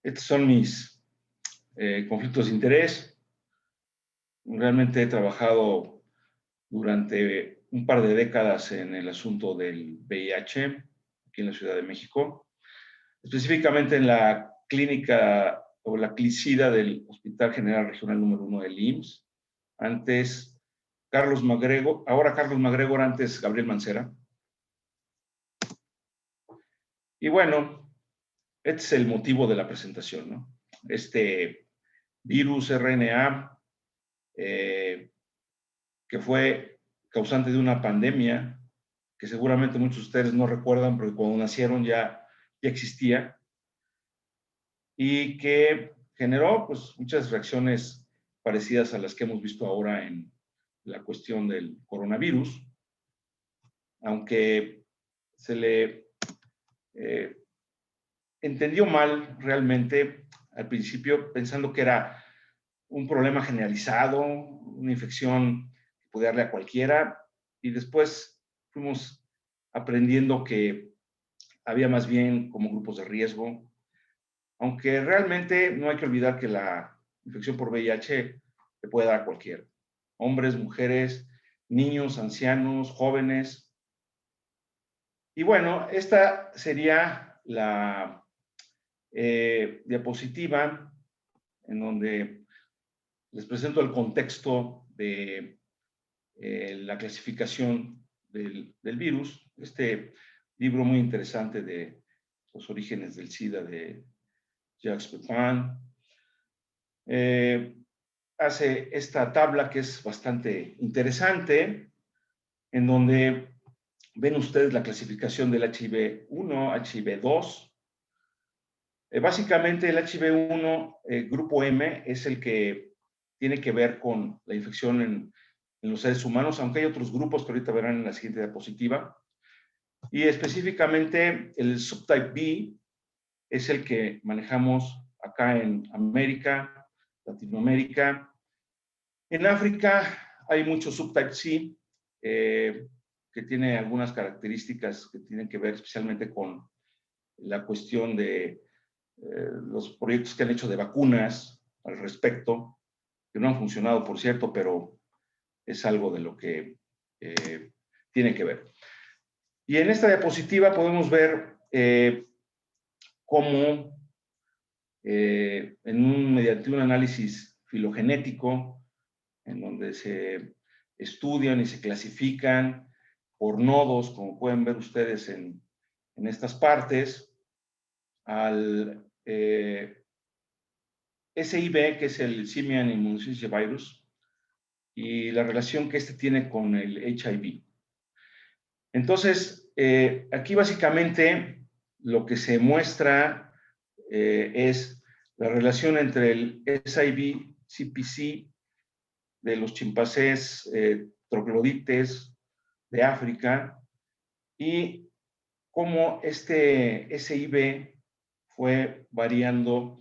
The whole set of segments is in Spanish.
Estos son mis conflictos de interés. Realmente he trabajado durante un par de décadas en el asunto del VIH aquí en la Ciudad de México, específicamente en la clínica o la clicida del Hospital General Regional número 1 del IMSS, antes Carlos MacGregor, ahora Carlos MacGregor, antes Gabriel Mancera. Y bueno, este es el motivo de la presentación, ¿no? Este virus RNA, que fue causante de una pandemia, que seguramente muchos de ustedes no recuerdan, porque cuando nacieron ya existía, y que generó pues, muchas reacciones parecidas a las que hemos visto ahora en la cuestión del coronavirus, aunque se le entendió mal realmente al principio, pensando que era un problema generalizado, una infección que puede darle a cualquiera, y después fuimos aprendiendo que había más bien como grupos de riesgo, aunque realmente no hay que olvidar que la infección por VIH le puede dar a cualquiera, hombres, mujeres, niños, ancianos, jóvenes. Y bueno, esta sería la diapositiva en donde les presento el contexto de la clasificación del virus, este libro muy interesante de los orígenes del SIDA de Jacques Pepin. Hace esta tabla que es bastante interesante, en donde ven ustedes la clasificación del HIV-1, HIV-2. Básicamente el HIV-1, grupo M, es el que tiene que ver con la infección en los seres humanos, aunque hay otros grupos que ahorita verán en la siguiente diapositiva. Y específicamente el subtype B es el que manejamos acá en América, Latinoamérica. En África hay muchos subtype C, que tiene algunas características que tienen que ver especialmente con la cuestión de los proyectos que han hecho de vacunas al respecto, que no han funcionado, por cierto, pero es algo de lo que tiene que ver. Y en esta diapositiva podemos ver cómo mediante un análisis filogenético, en donde se estudian y se clasifican por nodos, como pueden ver ustedes en estas partes, al SIV, que es el Simian Immunodeficiency Virus, y la relación que este tiene con el HIV. Entonces, aquí básicamente lo que se muestra es la relación entre el SIV-CPC de los chimpancés troglodites de África y cómo este SIV fue variando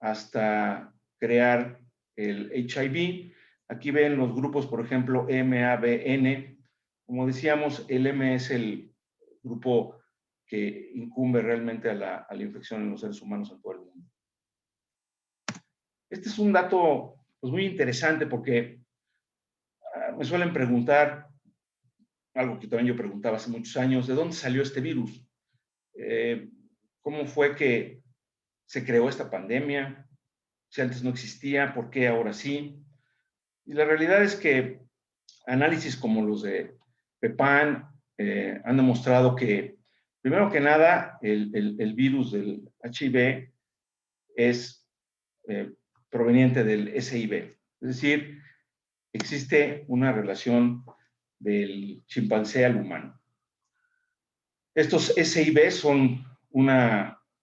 hasta crear el HIV. Aquí ven los grupos, por ejemplo, MABN. Como decíamos, el M es el grupo que incumbe realmente a la infección en los seres humanos en todo el mundo. Este es un dato pues, muy interesante porque me suelen preguntar, algo que también yo preguntaba hace muchos años, ¿de dónde salió este virus? ¿Cómo fue que se creó esta pandemia? Si antes no existía, ¿por qué ahora sí? Y la realidad es que análisis como los de Pepin han demostrado que, primero que nada, el virus del HIV es proveniente del SIV. Es decir, existe una relación del chimpancé al humano. Estos SIV son un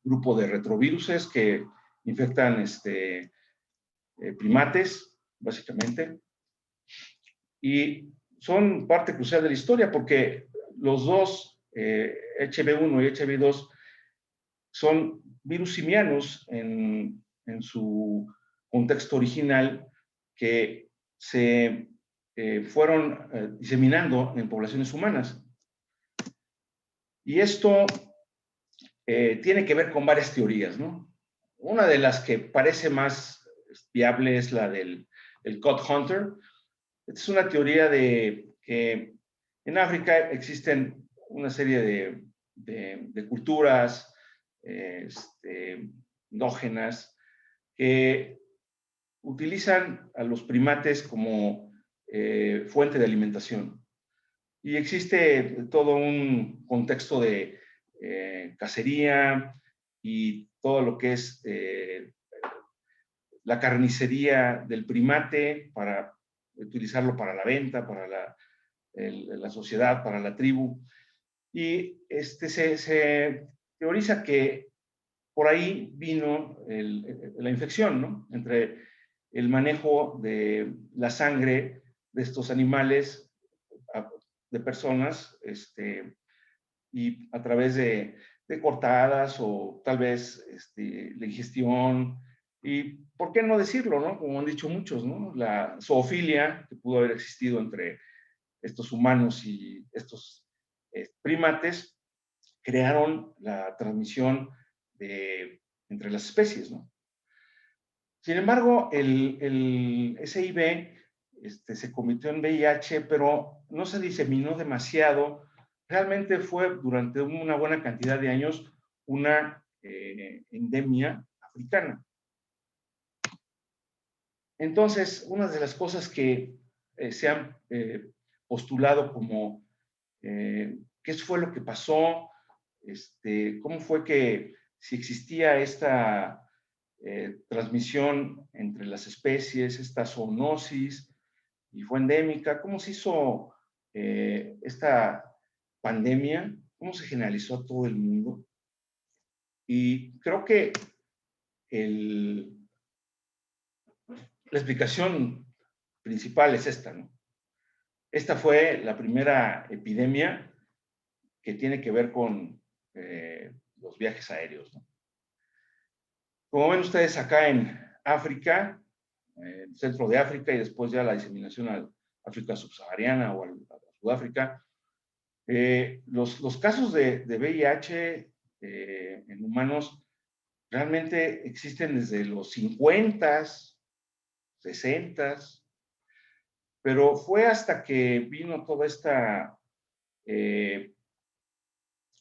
grupo de retroviruses que infectan primates, básicamente, y son parte crucial de la historia porque los dos, HIV-1 y HIV-2, son virus simianos en su contexto original que se fueron diseminando en poblaciones humanas. Y esto tiene que ver con varias teorías, ¿no? Una de las que parece más viable es la del Cod Hunter. Esta es una teoría de que en África existen una serie de culturas endógenas que utilizan a los primates como fuente de alimentación. Y existe todo un contexto de cacería y todo lo que es la carnicería del primate para utilizarlo para la venta, para la sociedad, para la tribu. Y se teoriza que por ahí vino la infección, ¿no? Entre el manejo de la sangre de estos animales, de personas, y a través de cortadas o tal vez la ingestión, y por qué no decirlo, ¿no? Como han dicho muchos, ¿no? La zoofilia que pudo haber existido entre estos humanos y estos primates, crearon la transmisión entre las especies, ¿no? Sin embargo, el SIV se convirtió en VIH, pero no se diseminó demasiado. Realmente fue durante una buena cantidad de años una endemia africana. Entonces, una de las cosas que se han postulado como qué fue lo que pasó, cómo fue que si existía esta transmisión entre las especies, esta zoonosis, y fue endémica, cómo se hizo esta pandemia, cómo se generalizó a todo el mundo. Y creo que la explicación principal es esta, ¿no? Esta fue la primera epidemia que tiene que ver con los viajes aéreos, ¿no? Como ven ustedes acá en África, el centro de África y después ya la diseminación a África subsahariana o a Sudáfrica, los casos de VIH en humanos realmente existen desde los 50, 60, pero fue hasta que vino todo este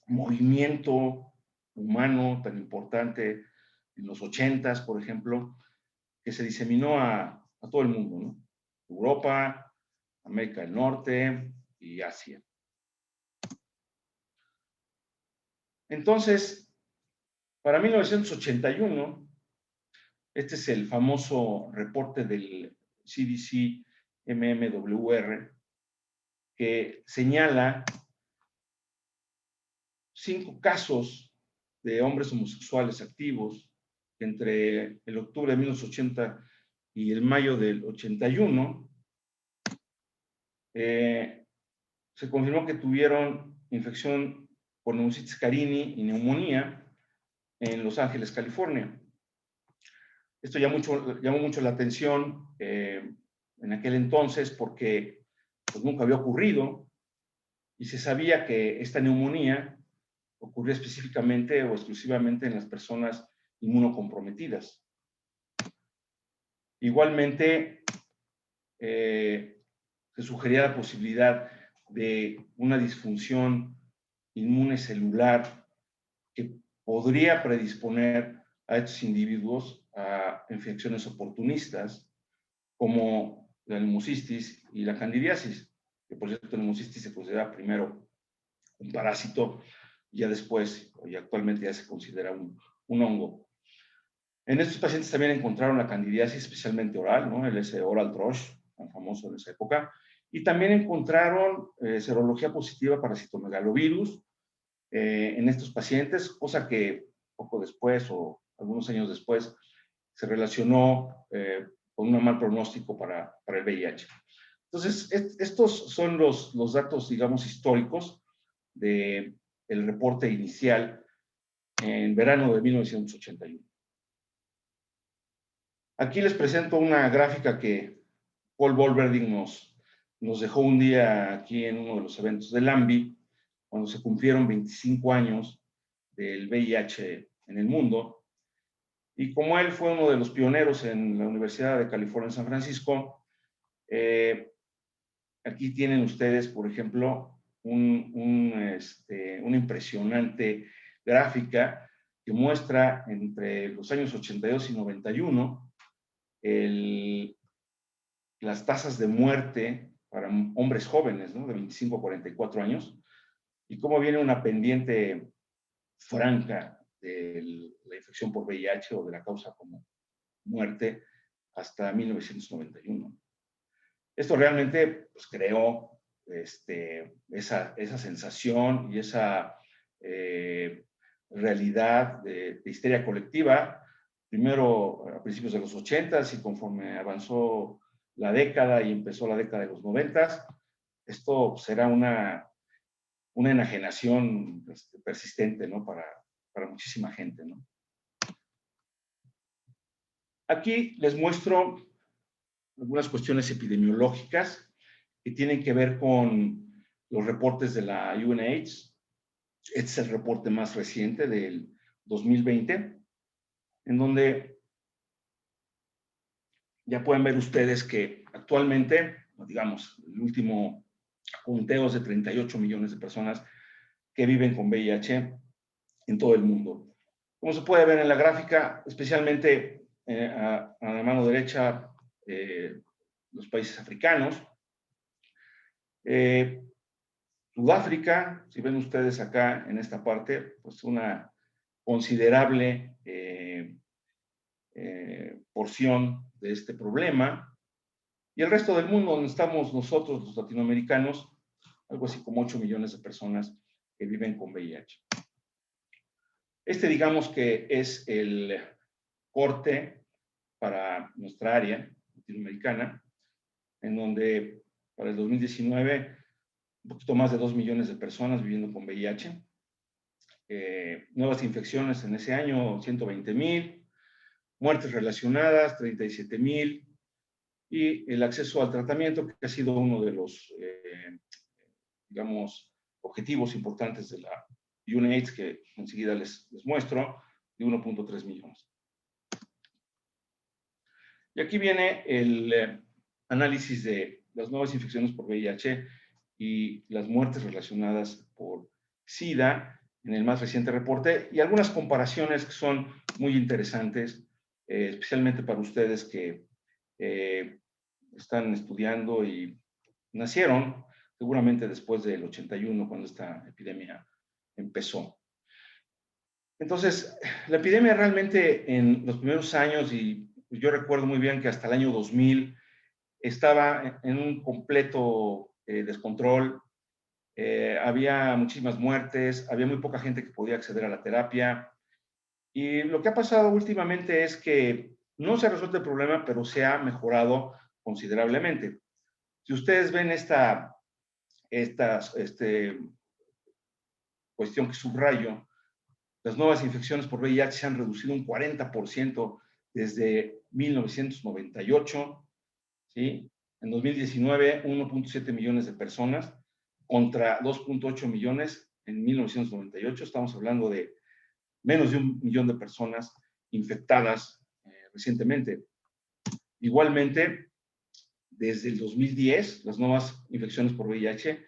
movimiento humano tan importante en los 80, por ejemplo, que se diseminó a todo el mundo, ¿no? Europa, América del Norte y Asia. Entonces, para 1981, este es el famoso reporte del CDC MMWR, que señala 5 casos de hombres homosexuales activos entre el octubre de 1980 y el mayo del 81. Se confirmó que tuvieron infección por Pneumocystis carini y neumonía en Los Ángeles, California. Esto llamó mucho la atención en aquel entonces porque pues, nunca había ocurrido y se sabía que esta neumonía ocurría específicamente o exclusivamente en las personas inmunocomprometidas. Igualmente, se sugería la posibilidad de una disfunción inmune celular que podría predisponer a estos individuos a infecciones oportunistas como la pneumocystis y la candidiasis, que por cierto la pneumocystis se considera primero un parásito y ya después, y actualmente ya se considera un hongo. En estos pacientes también encontraron la candidiasis especialmente oral, ¿no? El oral thrush, tan famoso en esa época, y también encontraron serología positiva para citomegalovirus en estos pacientes, cosa que poco después o algunos años después se relacionó con un mal pronóstico para el VIH. Entonces, estos son los datos, digamos, históricos del reporte inicial en verano de 1981. Aquí les presento una gráfica que Paul Wolverding nos dejó un día aquí en uno de los eventos del AMBI, cuando se cumplieron 25 años del VIH en el mundo. Y como él fue uno de los pioneros en la Universidad de California en San Francisco, aquí tienen ustedes, por ejemplo, una impresionante gráfica que muestra entre los años 82 y 91 las tasas de muerte para hombres jóvenes, ¿no? De 25 a 44 años, y cómo viene una pendiente franca de la infección por VIH o de la causa como muerte hasta 1991. Esto realmente pues, creó esa sensación y esa realidad de histeria colectiva, primero a principios de los 80s y conforme avanzó la década y empezó la década de los 90s, esto será una enajenación persistente, ¿no? Para muchísima gente, ¿no? Aquí les muestro algunas cuestiones epidemiológicas que tienen que ver con los reportes de la UNAIDS. Este es el reporte más reciente del 2020, en donde ya pueden ver ustedes que actualmente, digamos, el último conteo es de 38 millones de personas que viven con VIH en todo el mundo. Como se puede ver en la gráfica, especialmente a la mano derecha, los países africanos. Sudáfrica, si ven ustedes acá en esta parte, pues una considerable porción de este problema. Y el resto del mundo, donde estamos nosotros, los latinoamericanos, algo así como 8 millones de personas que viven con VIH. Digamos que es el corte para nuestra área latinoamericana, en donde para el 2019 un poquito más de 2 millones de personas viviendo con VIH. Nuevas infecciones en ese año, 120,000. Muertes relacionadas, 37,000. Y el acceso al tratamiento, que ha sido uno de los, digamos, objetivos importantes de la UNAIDS, que enseguida les muestro, de 1.3 millones. Y aquí viene el análisis de las nuevas infecciones por VIH y las muertes relacionadas por SIDA en el más reciente reporte, y algunas comparaciones que son muy interesantes, especialmente para ustedes que están estudiando y nacieron seguramente después del 81, cuando esta epidemia empezó. Entonces, la epidemia realmente en los primeros años, y yo recuerdo muy bien que hasta el año 2000 estaba en un completo descontrol. Había muchísimas muertes, había muy poca gente que podía acceder a la terapia. Y lo que ha pasado últimamente es que no se ha resuelto el problema, pero se ha mejorado considerablemente. Si ustedes ven esta cuestión que subrayo, las nuevas infecciones por VIH se han reducido un 40% desde 1998, ¿sí? En 2019, 1.7 millones de personas contra 2.8 millones en 1998. Estamos hablando de menos de 1 millón de personas infectadas recientemente. Igualmente, desde el 2010, las nuevas infecciones por VIH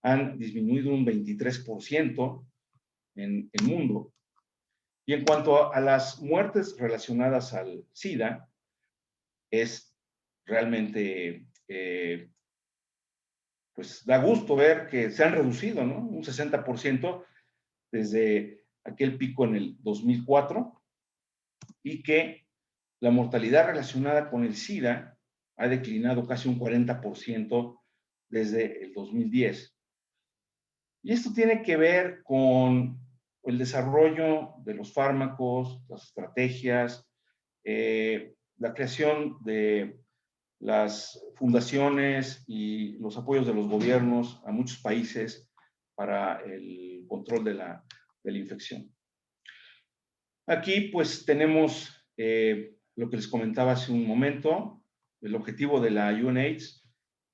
han disminuido un 23% en el mundo. Y en cuanto a las muertes relacionadas al SIDA, es realmente, pues da gusto ver que se han reducido, ¿no? Un 60% desde aquel pico en el 2004, y que la mortalidad relacionada con el SIDA ha declinado casi un 40% desde el 2010. Y esto tiene que ver con el desarrollo de los fármacos, las estrategias, la creación de las fundaciones y los apoyos de los gobiernos a muchos países para el control de la infección. Aquí pues tenemos lo que les comentaba hace un momento, el objetivo de la UNAIDS,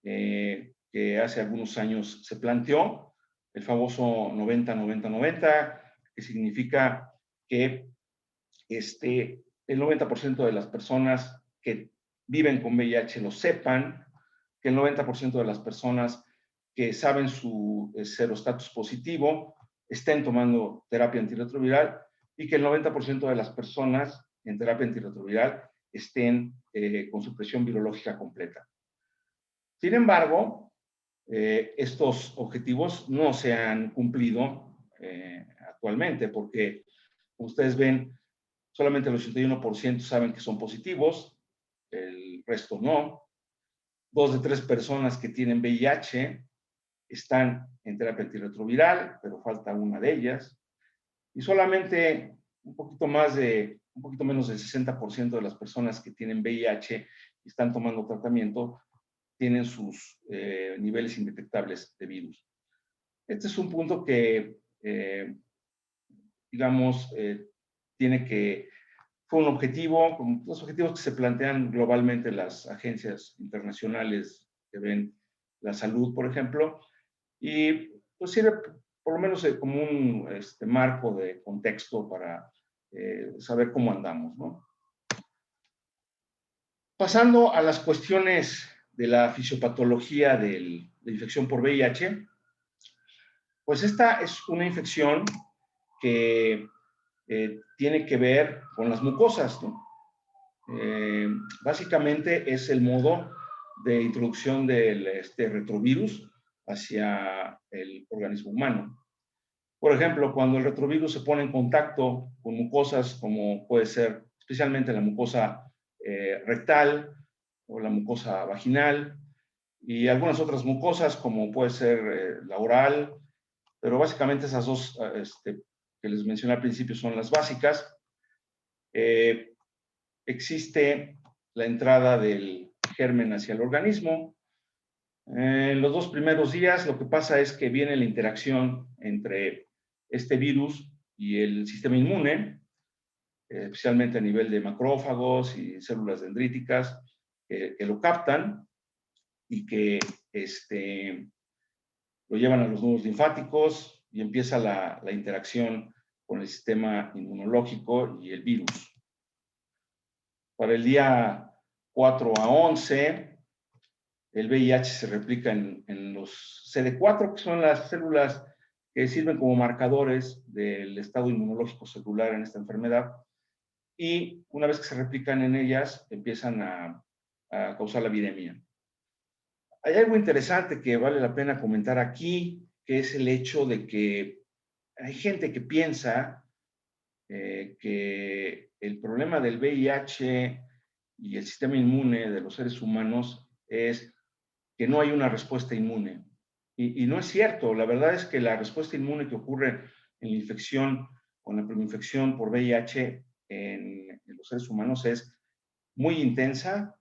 que hace algunos años se planteó, el famoso 90-90-90, que significa que el 90% de las personas que viven con VIH lo sepan, que el 90% de las personas que saben su serostatus positivo estén tomando terapia antirretroviral y que el 90% de las personas en terapia antirretroviral estén con su presión virológica completa. Sin embargo, estos objetivos no se han cumplido actualmente porque, como ustedes ven, solamente el 81% saben que son positivos, el resto no. 2 de 3 personas que tienen VIH están en terapia antirretroviral, pero falta una de ellas. Y solamente un poquito menos del 60% de las personas que tienen VIH y están tomando tratamiento tienen sus niveles indetectables de virus. Este es un punto que, digamos, fue un objetivo, como los objetivos que se plantean globalmente las agencias internacionales que ven la salud, por ejemplo, y pues sirve por lo menos como un marco de contexto para saber cómo andamos, ¿no? Pasando a las cuestiones de la fisiopatología de infección por VIH, pues esta es una infección que tiene que ver con las mucosas, ¿no? Básicamente es el modo de introducción del retrovirus hacia el organismo humano. Por ejemplo, cuando el retrovirus se pone en contacto con mucosas, como puede ser especialmente la mucosa rectal o la mucosa vaginal y algunas otras mucosas, como puede ser la oral, pero básicamente esas dos que les mencioné al principio son las básicas. Existe la entrada del germen hacia el organismo. En los 2 primeros días lo que pasa es que viene la interacción entre este virus y el sistema inmune, especialmente a nivel de macrófagos y células dendríticas que lo captan y que lo llevan a los nodos linfáticos y empieza la interacción con el sistema inmunológico y el virus. Para el día 4 a 11, el VIH se replica en los CD4, que son las células que sirven como marcadores del estado inmunológico celular en esta enfermedad. Y una vez que se replican en ellas, empiezan a causar la viremia. Hay algo interesante que vale la pena comentar aquí, que es el hecho de que hay gente que piensa que el problema del VIH y el sistema inmune de los seres humanos es que no hay una respuesta inmune. Y no es cierto. La verdad es que la respuesta inmune que ocurre en la infección, con la preinfección por VIH en los seres humanos es muy intensa,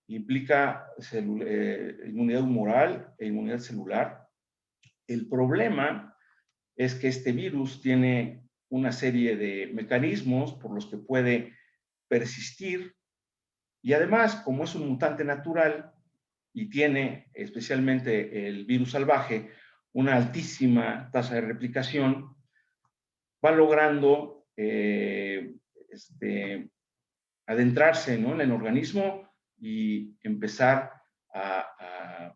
implica inmunidad humoral e inmunidad celular. El problema es que este virus tiene una serie de mecanismos por los que puede persistir y además, como es un mutante natural y tiene especialmente el virus salvaje una altísima tasa de replicación, va logrando adentrarse, ¿no?, en el organismo y empezar a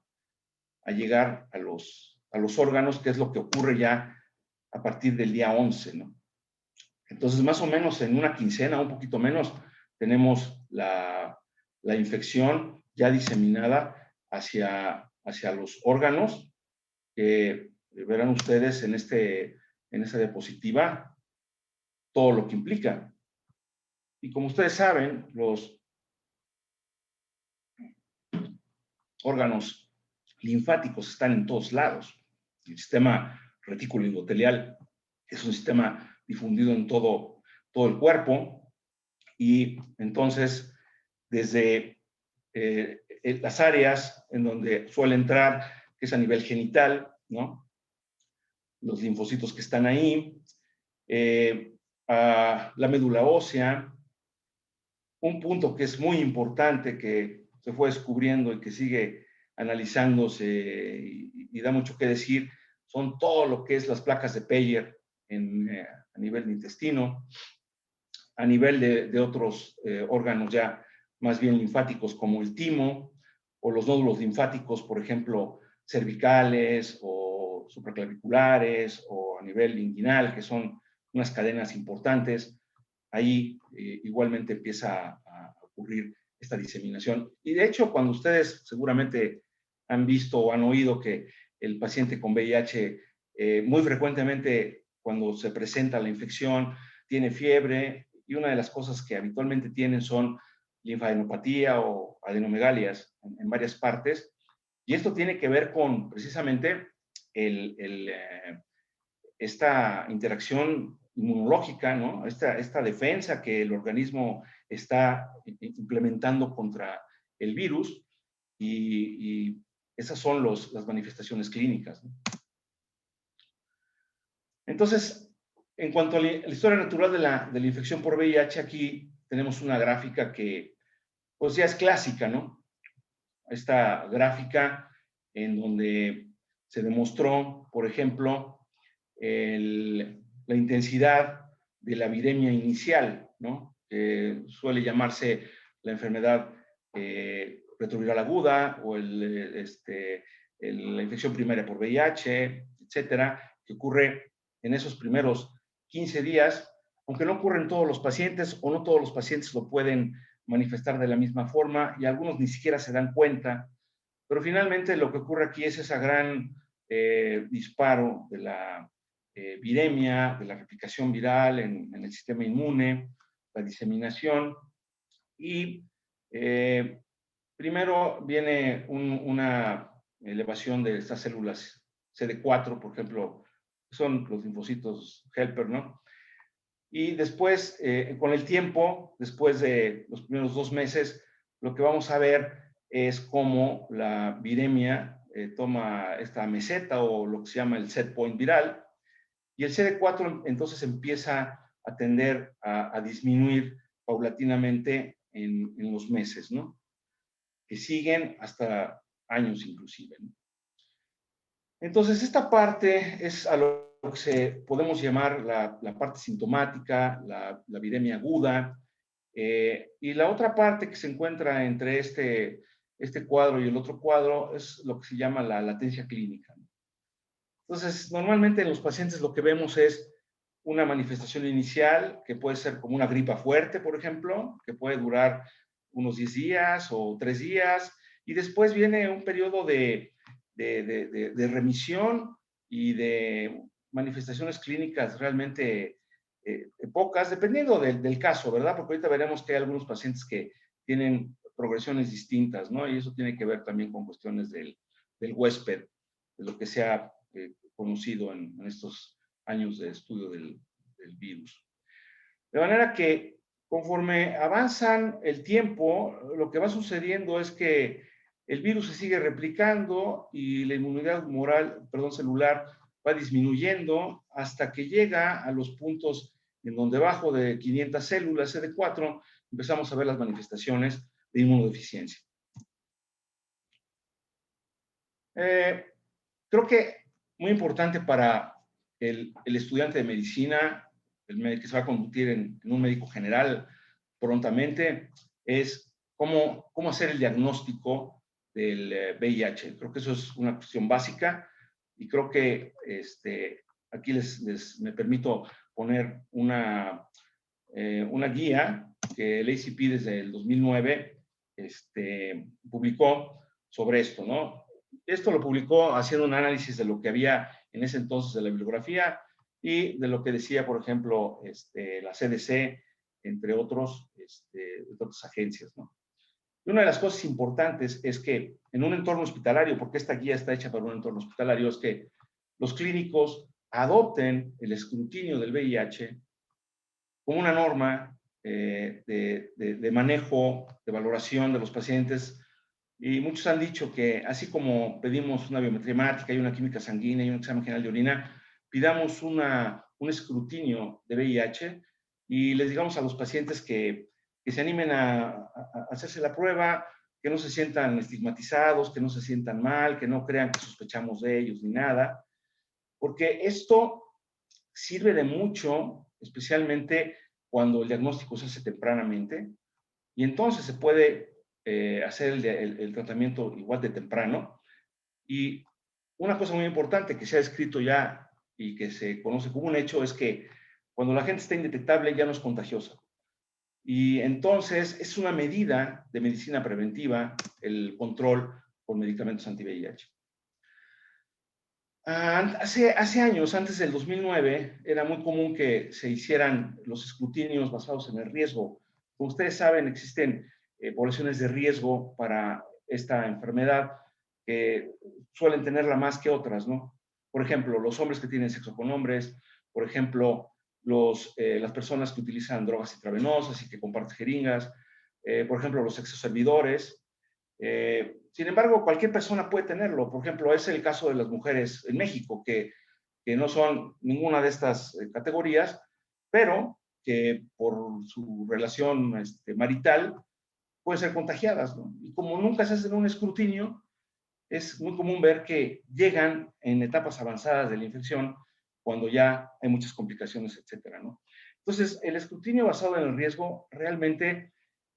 llegar a los órganos, que es lo que ocurre ya a partir del día 11, ¿no? Entonces, más o menos en una quincena, un poquito menos, tenemos la infección ya diseminada hacia los órganos, que verán ustedes en esa diapositiva todo lo que implica. Y como ustedes saben, los órganos linfáticos están en todos lados. El sistema retículo endotelial es un sistema difundido en todo el cuerpo y entonces desde las áreas en donde suele entrar, que es a nivel genital, ¿no?, los linfocitos que están ahí, a la médula ósea. Un punto que es muy importante que se fue descubriendo y que sigue analizándose y da mucho que decir, son todo lo que es las placas de Peyer a nivel de intestino. a nivel de otros órganos ya más bien linfáticos como el timo o los nódulos linfáticos, por ejemplo, cervicales o supraclaviculares o a nivel inguinal, que son unas cadenas importantes. Ahí igualmente empieza a ocurrir esta diseminación. Y de hecho, cuando ustedes seguramente han visto o han oído que el paciente con VIH muy frecuentemente cuando se presenta la infección tiene fiebre y una de las cosas que habitualmente tienen son linfadenopatía o adenomegalias en varias partes. Y esto tiene que ver con precisamente esta interacción inmunológica, ¿no? Esta defensa que el organismo está implementando contra el virus y esas son las manifestaciones clínicas, ¿no? Entonces, en cuanto a la historia natural de la infección por VIH, aquí tenemos una gráfica que pues ya es clásica, ¿no? Esta gráfica en donde se demostró, por ejemplo, la intensidad de la viremia inicial, ¿no? Que suele llamarse la enfermedad retroviral aguda o la infección primaria por VIH, etcétera, que ocurre en esos primeros 15 días, aunque no ocurre en todos los pacientes o no todos los pacientes lo pueden manifestar de la misma forma y algunos ni siquiera se dan cuenta, pero finalmente lo que ocurre aquí es esa gran disparo de la viremia, de la replicación viral en el sistema inmune, la diseminación y primero viene una elevación de estas células CD4, por ejemplo, son los linfocitos helper, ¿no? Y después, con el tiempo, después de los primeros 2 meses, lo que vamos a ver es cómo la viremia toma esta meseta o lo que se llama el set point viral, y el CD4 entonces empieza a tender a disminuir paulatinamente en los meses, ¿no? Que siguen hasta años inclusive, ¿no? Entonces, esta parte es a lo que podemos llamar la parte sintomática, la viremia aguda, y la otra parte que se encuentra entre este cuadro y el otro cuadro es lo que se llama la latencia clínica. Entonces, normalmente en los pacientes lo que vemos es una manifestación inicial que puede ser como una gripa fuerte, por ejemplo, que puede durar unos 10 días o 3 días, y después viene un periodo de remisión y de manifestaciones clínicas realmente pocas, dependiendo del caso, ¿verdad? Porque ahorita veremos que hay algunos pacientes que tienen progresiones distintas, ¿no? Y eso tiene que ver también con cuestiones del huésped, de lo que se ha conocido en estos años de estudio del virus. De manera que conforme avanzan el tiempo, lo que va sucediendo es que el virus se sigue replicando y la inmunidad celular va disminuyendo hasta que llega a los puntos en donde bajo de 500 células CD4 empezamos a ver las manifestaciones de inmunodeficiencia. Creo que muy importante para el estudiante de medicina, el que se va a convertir en un médico general prontamente, es cómo hacer el diagnóstico del VIH. Creo que eso es una cuestión básica y creo que aquí me permito poner una guía que el ACP desde el 2009 publicó sobre esto, ¿no? Esto lo publicó haciendo un análisis de lo que había en ese entonces de la bibliografía y de lo que decía, por ejemplo, la CDC, entre otras agencias, ¿no? Y una de las cosas importantes es que en un entorno hospitalario, porque esta guía está hecha para un entorno hospitalario, es que los clínicos adopten el escrutinio del VIH como una norma de manejo, de valoración de los pacientes. Y muchos han dicho que así como pedimos una biometría hemática y una química sanguínea y un examen general de orina, pidamos un escrutinio de VIH y les digamos a los pacientes que se animen a hacerse la prueba, que no se sientan estigmatizados, que no se sientan mal, que no crean que sospechamos de ellos ni nada, porque esto sirve de mucho, especialmente cuando el diagnóstico se hace tempranamente, y entonces se puede hacer el tratamiento igual de temprano. Y una cosa muy importante que se ha escrito ya y que se conoce como un hecho es que cuando la gente está indetectable ya no es contagiosa. Y entonces es una medida de medicina preventiva el control con medicamentos anti-VIH. Hace años, antes del 2009, era muy común que se hicieran los escrutinios basados en el riesgo. Como ustedes saben, existen poblaciones de riesgo para esta enfermedad que suelen tenerla más que otras, ¿no? Por ejemplo, los hombres que tienen sexo con hombres, por ejemplo, las personas que utilizan drogas intravenosas y que comparten jeringas, por ejemplo, los sexoservidores. Sin embargo, cualquier persona puede tenerlo. Por ejemplo, es el caso de las mujeres en México, que no son ninguna de estas categorías, pero que por su relación marital pueden ser contagiadas, ¿no? Y como nunca se hace un escrutinio, es muy común ver que llegan en etapas avanzadas de la infección cuando ya hay muchas complicaciones, etcétera, ¿no? Entonces, el escrutinio basado en el riesgo realmente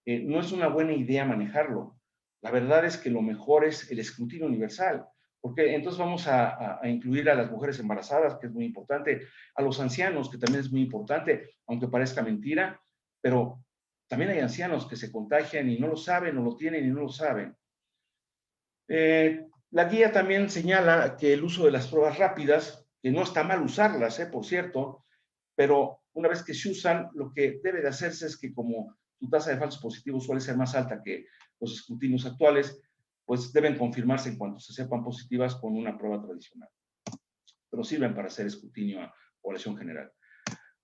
no es una buena idea manejarlo. La verdad es que lo mejor es el escrutinio universal, porque entonces vamos a incluir a las mujeres embarazadas, que es muy importante, a los ancianos, que también es muy importante, aunque parezca mentira, pero también hay ancianos que se contagian y no lo saben, o lo tienen y no lo saben. La guía también señala que el uso de las pruebas rápidas, que no está mal usarlas, por cierto, pero una vez que se usan, lo que debe de hacerse es que como tu tasa de falsos positivos suele ser más alta que los escrutinios actuales, pues deben confirmarse en cuanto se sepan positivas con una prueba tradicional. Pero sirven para hacer escrutinio a población general.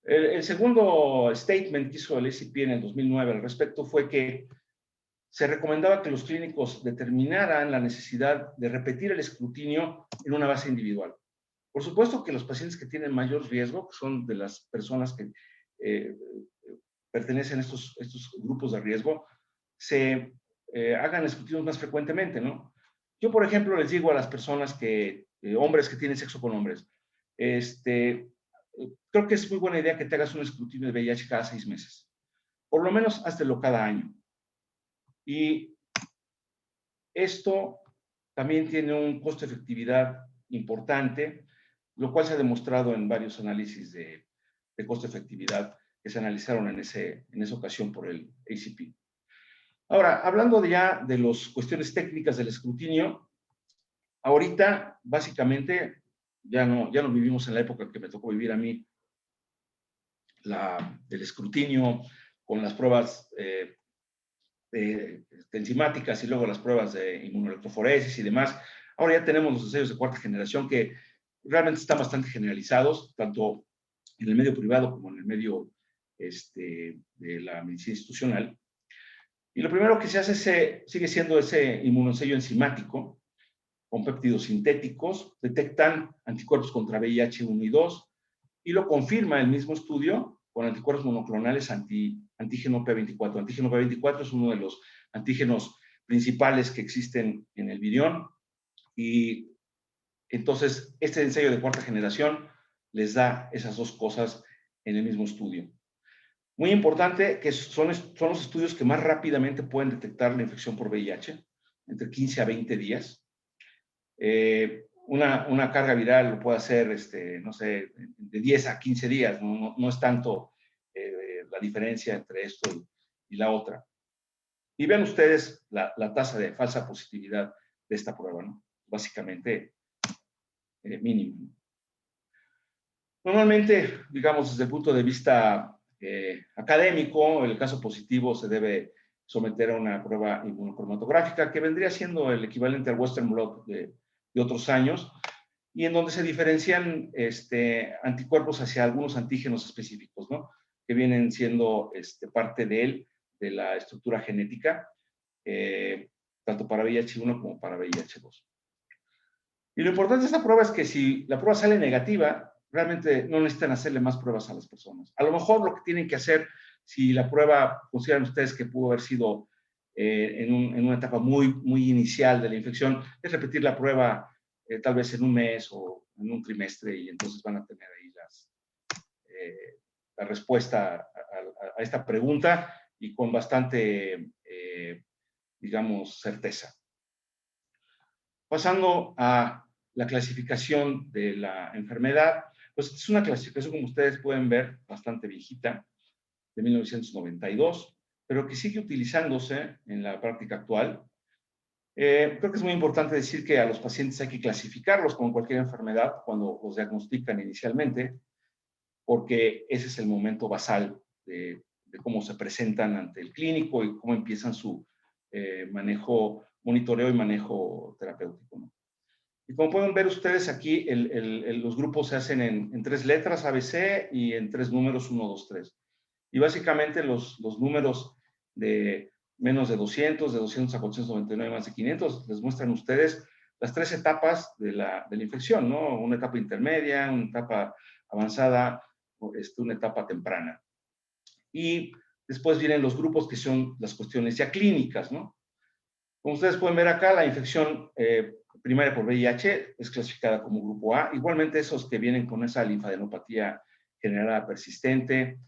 El segundo statement que hizo el ACP en el 2009 al respecto fue que se recomendaba que los clínicos determinaran la necesidad de repetir el escrutinio en una base individual. Por supuesto que los pacientes que tienen mayor riesgo, que son de las personas que pertenecen a estos grupos de riesgo, se hagan escrutinios más frecuentemente, ¿no? Yo, por ejemplo, les digo a las personas hombres que tienen sexo con hombres, creo que es muy buena idea que te hagas un escrutinio de VIH cada 6 meses. Por lo menos, háztelo cada año. Y esto también tiene un costo-efectividad importante, lo cual se ha demostrado en varios análisis de costo-efectividad que se analizaron en esa ocasión por el ACP. Ahora, hablando ya de las cuestiones técnicas del escrutinio, ahorita, básicamente, ya no vivimos en la época que me tocó vivir a mí, el escrutinio con las pruebas enzimáticas y luego las pruebas de inmunoelectroforesis y demás. Ahora ya tenemos los ensayos de cuarta generación que realmente están bastante generalizados, tanto en el medio privado como en el medio de la medicina institucional. Y lo primero que se hace sigue siendo ese inmunoensayo enzimático con péptidos sintéticos, detectan anticuerpos contra VIH-1 y 2 y lo confirma el mismo estudio con anticuerpos monoclonales antígeno P24. Antígeno P24 es uno de los antígenos principales que existen en el virión y entonces este ensayo de cuarta generación les da esas dos cosas en el mismo estudio. Muy importante que son los estudios que más rápidamente pueden detectar la infección por VIH, entre 15 a 20 días. Una carga viral lo puede hacer, no sé, de 10 a 15 días, no es tanto la diferencia entre esto y la otra. Y vean ustedes la tasa de falsa positividad de esta prueba, ¿no? Básicamente mínimo. Normalmente, digamos, desde el punto de vista académico, el caso positivo se debe someter a una prueba inmunocromatográfica que vendría siendo el equivalente al Western Blot de otros años y en donde se diferencian anticuerpos hacia algunos antígenos específicos, ¿no? Que vienen siendo parte de la estructura genética, tanto para VIH-1 como para VIH-2. Y lo importante de esta prueba es que si la prueba sale negativa, realmente no necesitan hacerle más pruebas a las personas. A lo mejor lo que tienen que hacer, si la prueba consideran ustedes que pudo haber sido en una etapa muy, muy inicial de la infección, es repetir la prueba tal vez en un mes o en un trimestre y entonces van a tener ahí la respuesta a esta pregunta y con bastante, digamos, certeza. Pasando a la clasificación de la enfermedad, pues es una clasificación, como ustedes pueden ver, bastante viejita, de 1992, pero que sigue utilizándose en la práctica actual. Creo que es muy importante decir que a los pacientes hay que clasificarlos con cualquier enfermedad cuando los diagnostican inicialmente, porque ese es el momento basal de cómo se presentan ante el clínico y cómo empiezan su manejo, monitoreo y manejo terapéutico, ¿no? Y como pueden ver ustedes aquí, los grupos se hacen en 3 letras ABC y en 3 números 1, 2, 3. Y básicamente los números de menos de 200, de 200 a 499, más de 500, les muestran ustedes las 3 etapas de la infección, ¿no? Una etapa intermedia, una etapa avanzada, una etapa temprana. Y después vienen los grupos que son las cuestiones ya clínicas, ¿no? Como ustedes pueden ver acá, la infección primaria por VIH es clasificada como grupo A. Igualmente esos que vienen con esa linfadenopatía generada persistente.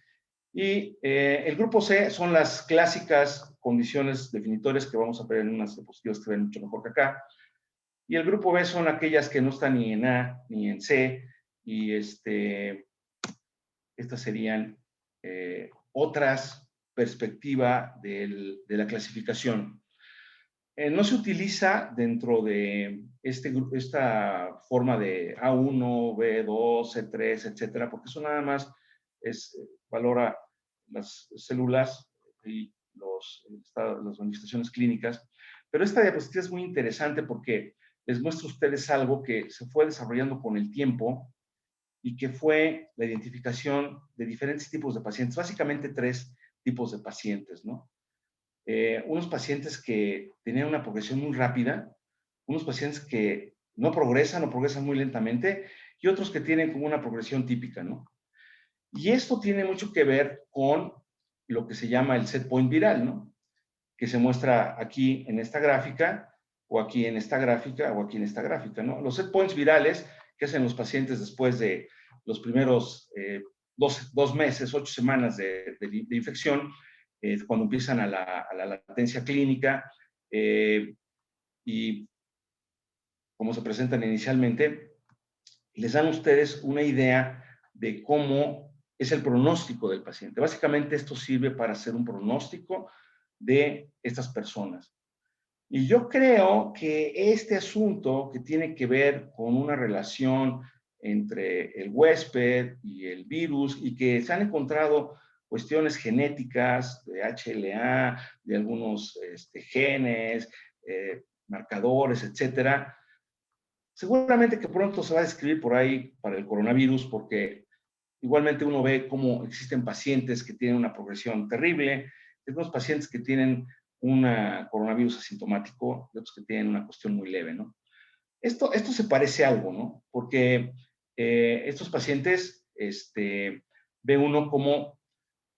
Y el grupo C son las clásicas condiciones definitorias que vamos a ver en unas diapositivas que ven mucho mejor que acá. Y el grupo B son aquellas que no están ni en A ni en C. Y estas serían otras perspectivas de la clasificación. No se utiliza dentro de esta forma de A1, B2, C3, etcétera, porque eso nada más valora las células y las manifestaciones clínicas. Pero esta diapositiva es muy interesante porque les muestra a ustedes algo que se fue desarrollando con el tiempo y que fue la identificación de diferentes tipos de pacientes, básicamente 3 tipos de pacientes, ¿no? Unos pacientes que tenían una progresión muy rápida, unos pacientes que no progresan o progresan muy lentamente y otros que tienen como una progresión típica, ¿no? Y esto tiene mucho que ver con lo que se llama el set point viral, ¿no? Que se muestra aquí en esta gráfica, o aquí en esta gráfica, o aquí en esta gráfica, ¿no? Los set points virales que hacen los pacientes después de los primeros 2 meses, 8 semanas de infección, cuando empiezan a la latencia clínica y como se presentan inicialmente, les dan a ustedes una idea de cómo es el pronóstico del paciente. Básicamente esto sirve para hacer un pronóstico de estas personas. Y yo creo que este asunto que tiene que ver con una relación entre el huésped y el virus y que se han encontrado cuestiones genéticas de HLA, de algunos genes, marcadores, etcétera. Seguramente que pronto se va a describir por ahí para el coronavirus, porque igualmente uno ve cómo existen pacientes que tienen una progresión terrible, algunos pacientes que tienen un coronavirus asintomático y otros que tienen una cuestión muy leve, ¿no? Esto se parece a algo, ¿no? Porque estos pacientes ve uno como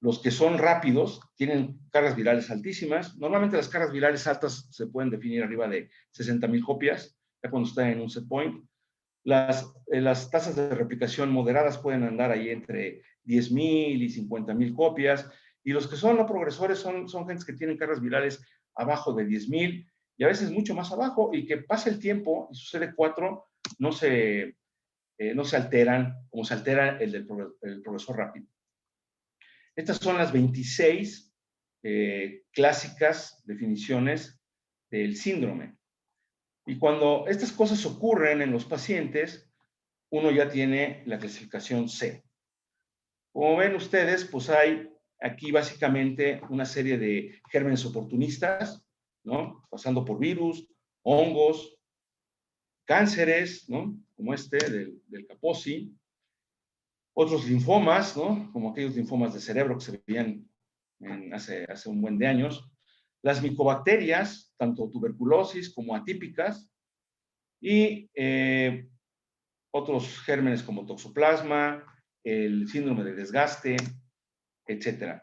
los que son rápidos tienen cargas virales altísimas. Normalmente las cargas virales altas se pueden definir arriba de 60,000 copias, ya cuando están en un set point. Las tasas de replicación moderadas pueden andar ahí entre 10,000 y 50,000 copias, y los que son no progresores son gentes que tienen cargas virales abajo de 10,000 y a veces mucho más abajo, y que pasa el tiempo y su CD4 no se alteran como se altera el progresor rápido. Estas son las 26 clásicas definiciones del síndrome. Y cuando estas cosas ocurren en los pacientes, uno ya tiene la clasificación C. Como ven ustedes, pues hay aquí básicamente una serie de gérmenes oportunistas, ¿no? Pasando por virus, hongos, cánceres, ¿no? Como del Kaposi, otros linfomas, ¿no? Como aquellos linfomas de cerebro que se veían hace un buen de años, las micobacterias, tanto tuberculosis como atípicas, y otros gérmenes como toxoplasma, el síndrome de desgaste, etc.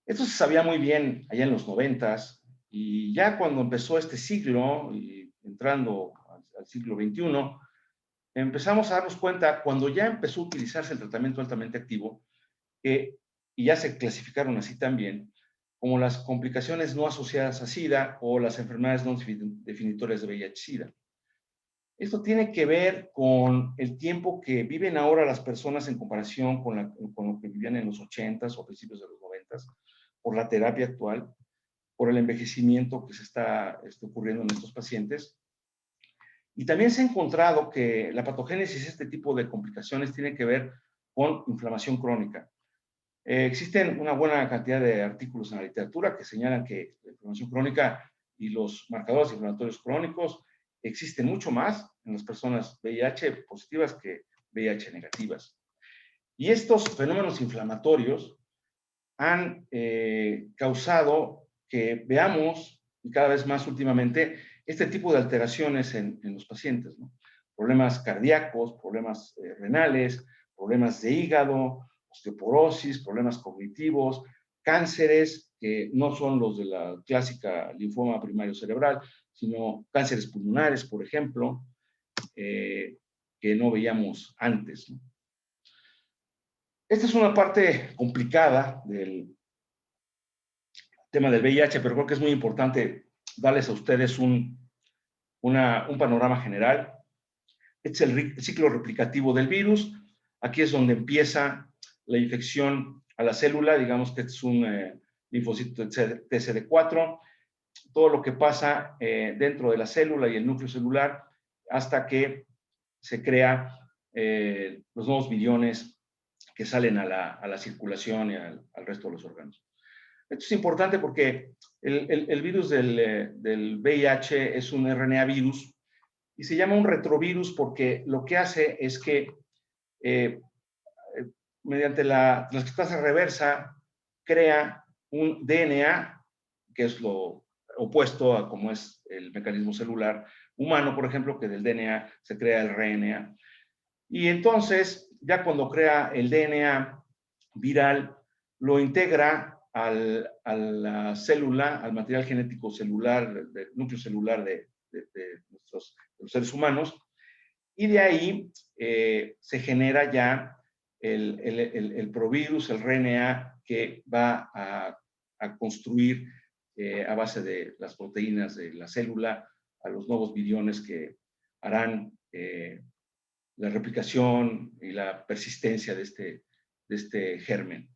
Esto se sabía muy bien allá en los 90s, y ya cuando empezó este siglo, y entrando al siglo XXI, empezamos a darnos cuenta, cuando ya empezó a utilizarse el tratamiento altamente activo, que y ya se clasificaron así también, como las complicaciones no asociadas a SIDA o las enfermedades no definitorias de VIH-Sida. Esto tiene que ver con el tiempo que viven ahora las personas en comparación con lo que vivían en los 80s o principios de los 90s, por la terapia actual, por el envejecimiento que se está ocurriendo en estos pacientes. Y también se ha encontrado que la patogénesis de este tipo de complicaciones tiene que ver con inflamación crónica. Existen una buena cantidad de artículos en la literatura que señalan que la inflamación crónica y los marcadores inflamatorios crónicos existen mucho más en las personas VIH positivas que VIH negativas. Y estos fenómenos inflamatorios han causado que veamos, y cada vez más últimamente, este tipo de alteraciones en los pacientes, ¿no? Problemas cardíacos, problemas renales, problemas de hígado, osteoporosis, problemas cognitivos, cánceres que no son los de la clásica linfoma primario cerebral, sino cánceres pulmonares, por ejemplo, que no veíamos antes, ¿no? Esta es una parte complicada del tema del VIH, pero creo que es muy importante darles a ustedes un panorama general. Este es el ciclo replicativo del virus. Aquí es donde empieza la infección a la célula, digamos que es un linfocito TCD4, todo lo que pasa dentro de la célula y el núcleo celular hasta que se crea los nuevos viriones que salen a la circulación y al resto de los órganos. Esto es importante porque el virus del VIH es un RNA virus y se llama un retrovirus porque lo que hace es que mediante la transcriptasa reversa crea un DNA, que es lo opuesto a cómo es el mecanismo celular humano, por ejemplo, que del DNA se crea el RNA. Y entonces, ya cuando crea el DNA viral, lo integra a la célula, al material genético celular, del núcleo celular de los seres humanos, y de ahí se genera ya el provirus, el RNA, que va a construir a base de las proteínas de la célula a los nuevos viriones que harán la replicación y la persistencia de este germen.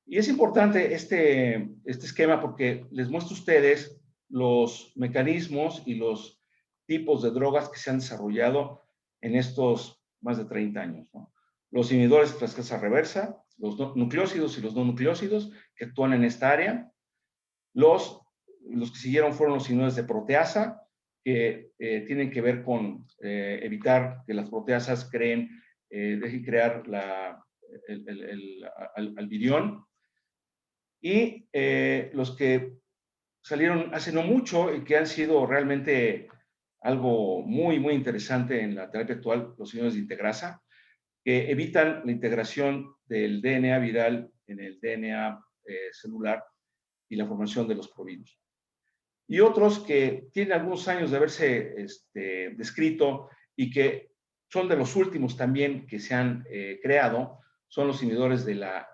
Y es importante este esquema porque les muestro a ustedes los mecanismos y los tipos de drogas que se han desarrollado en estos más de 30 años, ¿no? Los inhibidores de transcriptasa reversa, los nucleósidos y los no nucleósidos que actúan en esta área. Los que siguieron fueron los inhibidores de proteasa, que tienen que ver con evitar que las proteasas dejen crear al virión. Y los que salieron hace no mucho y que han sido realmente algo muy, muy interesante en la terapia actual, los inhibidores de integrasa, que evitan la integración del DNA viral en el DNA celular y la formación de los provirus. Y otros que tienen algunos años de haberse descrito y que son de los últimos también que se han creado, son los inhibidores de la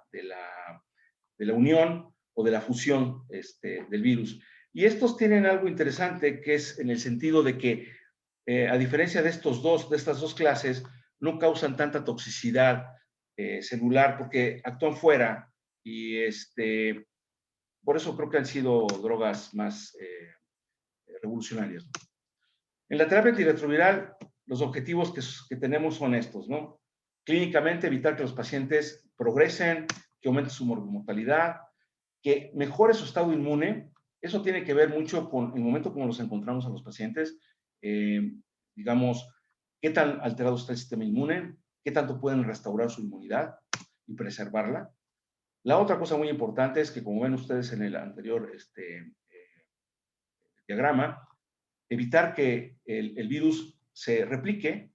unión o de la fusión del virus. Y estos tienen algo interesante que es en el sentido de que, a diferencia de estas dos clases, no causan tanta toxicidad celular porque actúan fuera y por eso creo que han sido drogas más revolucionarias. En la terapia antirretroviral, los objetivos que tenemos son estos, ¿no? Clínicamente, evitar que los pacientes progresen, que aumente su mortalidad, que mejore su estado inmune. Eso tiene que ver mucho con el momento como los encontramos a los pacientes, digamos, qué tan alterado está el sistema inmune, qué tanto pueden restaurar su inmunidad y preservarla. La otra cosa muy importante es que, como ven ustedes en el anterior diagrama, evitar que el virus se replique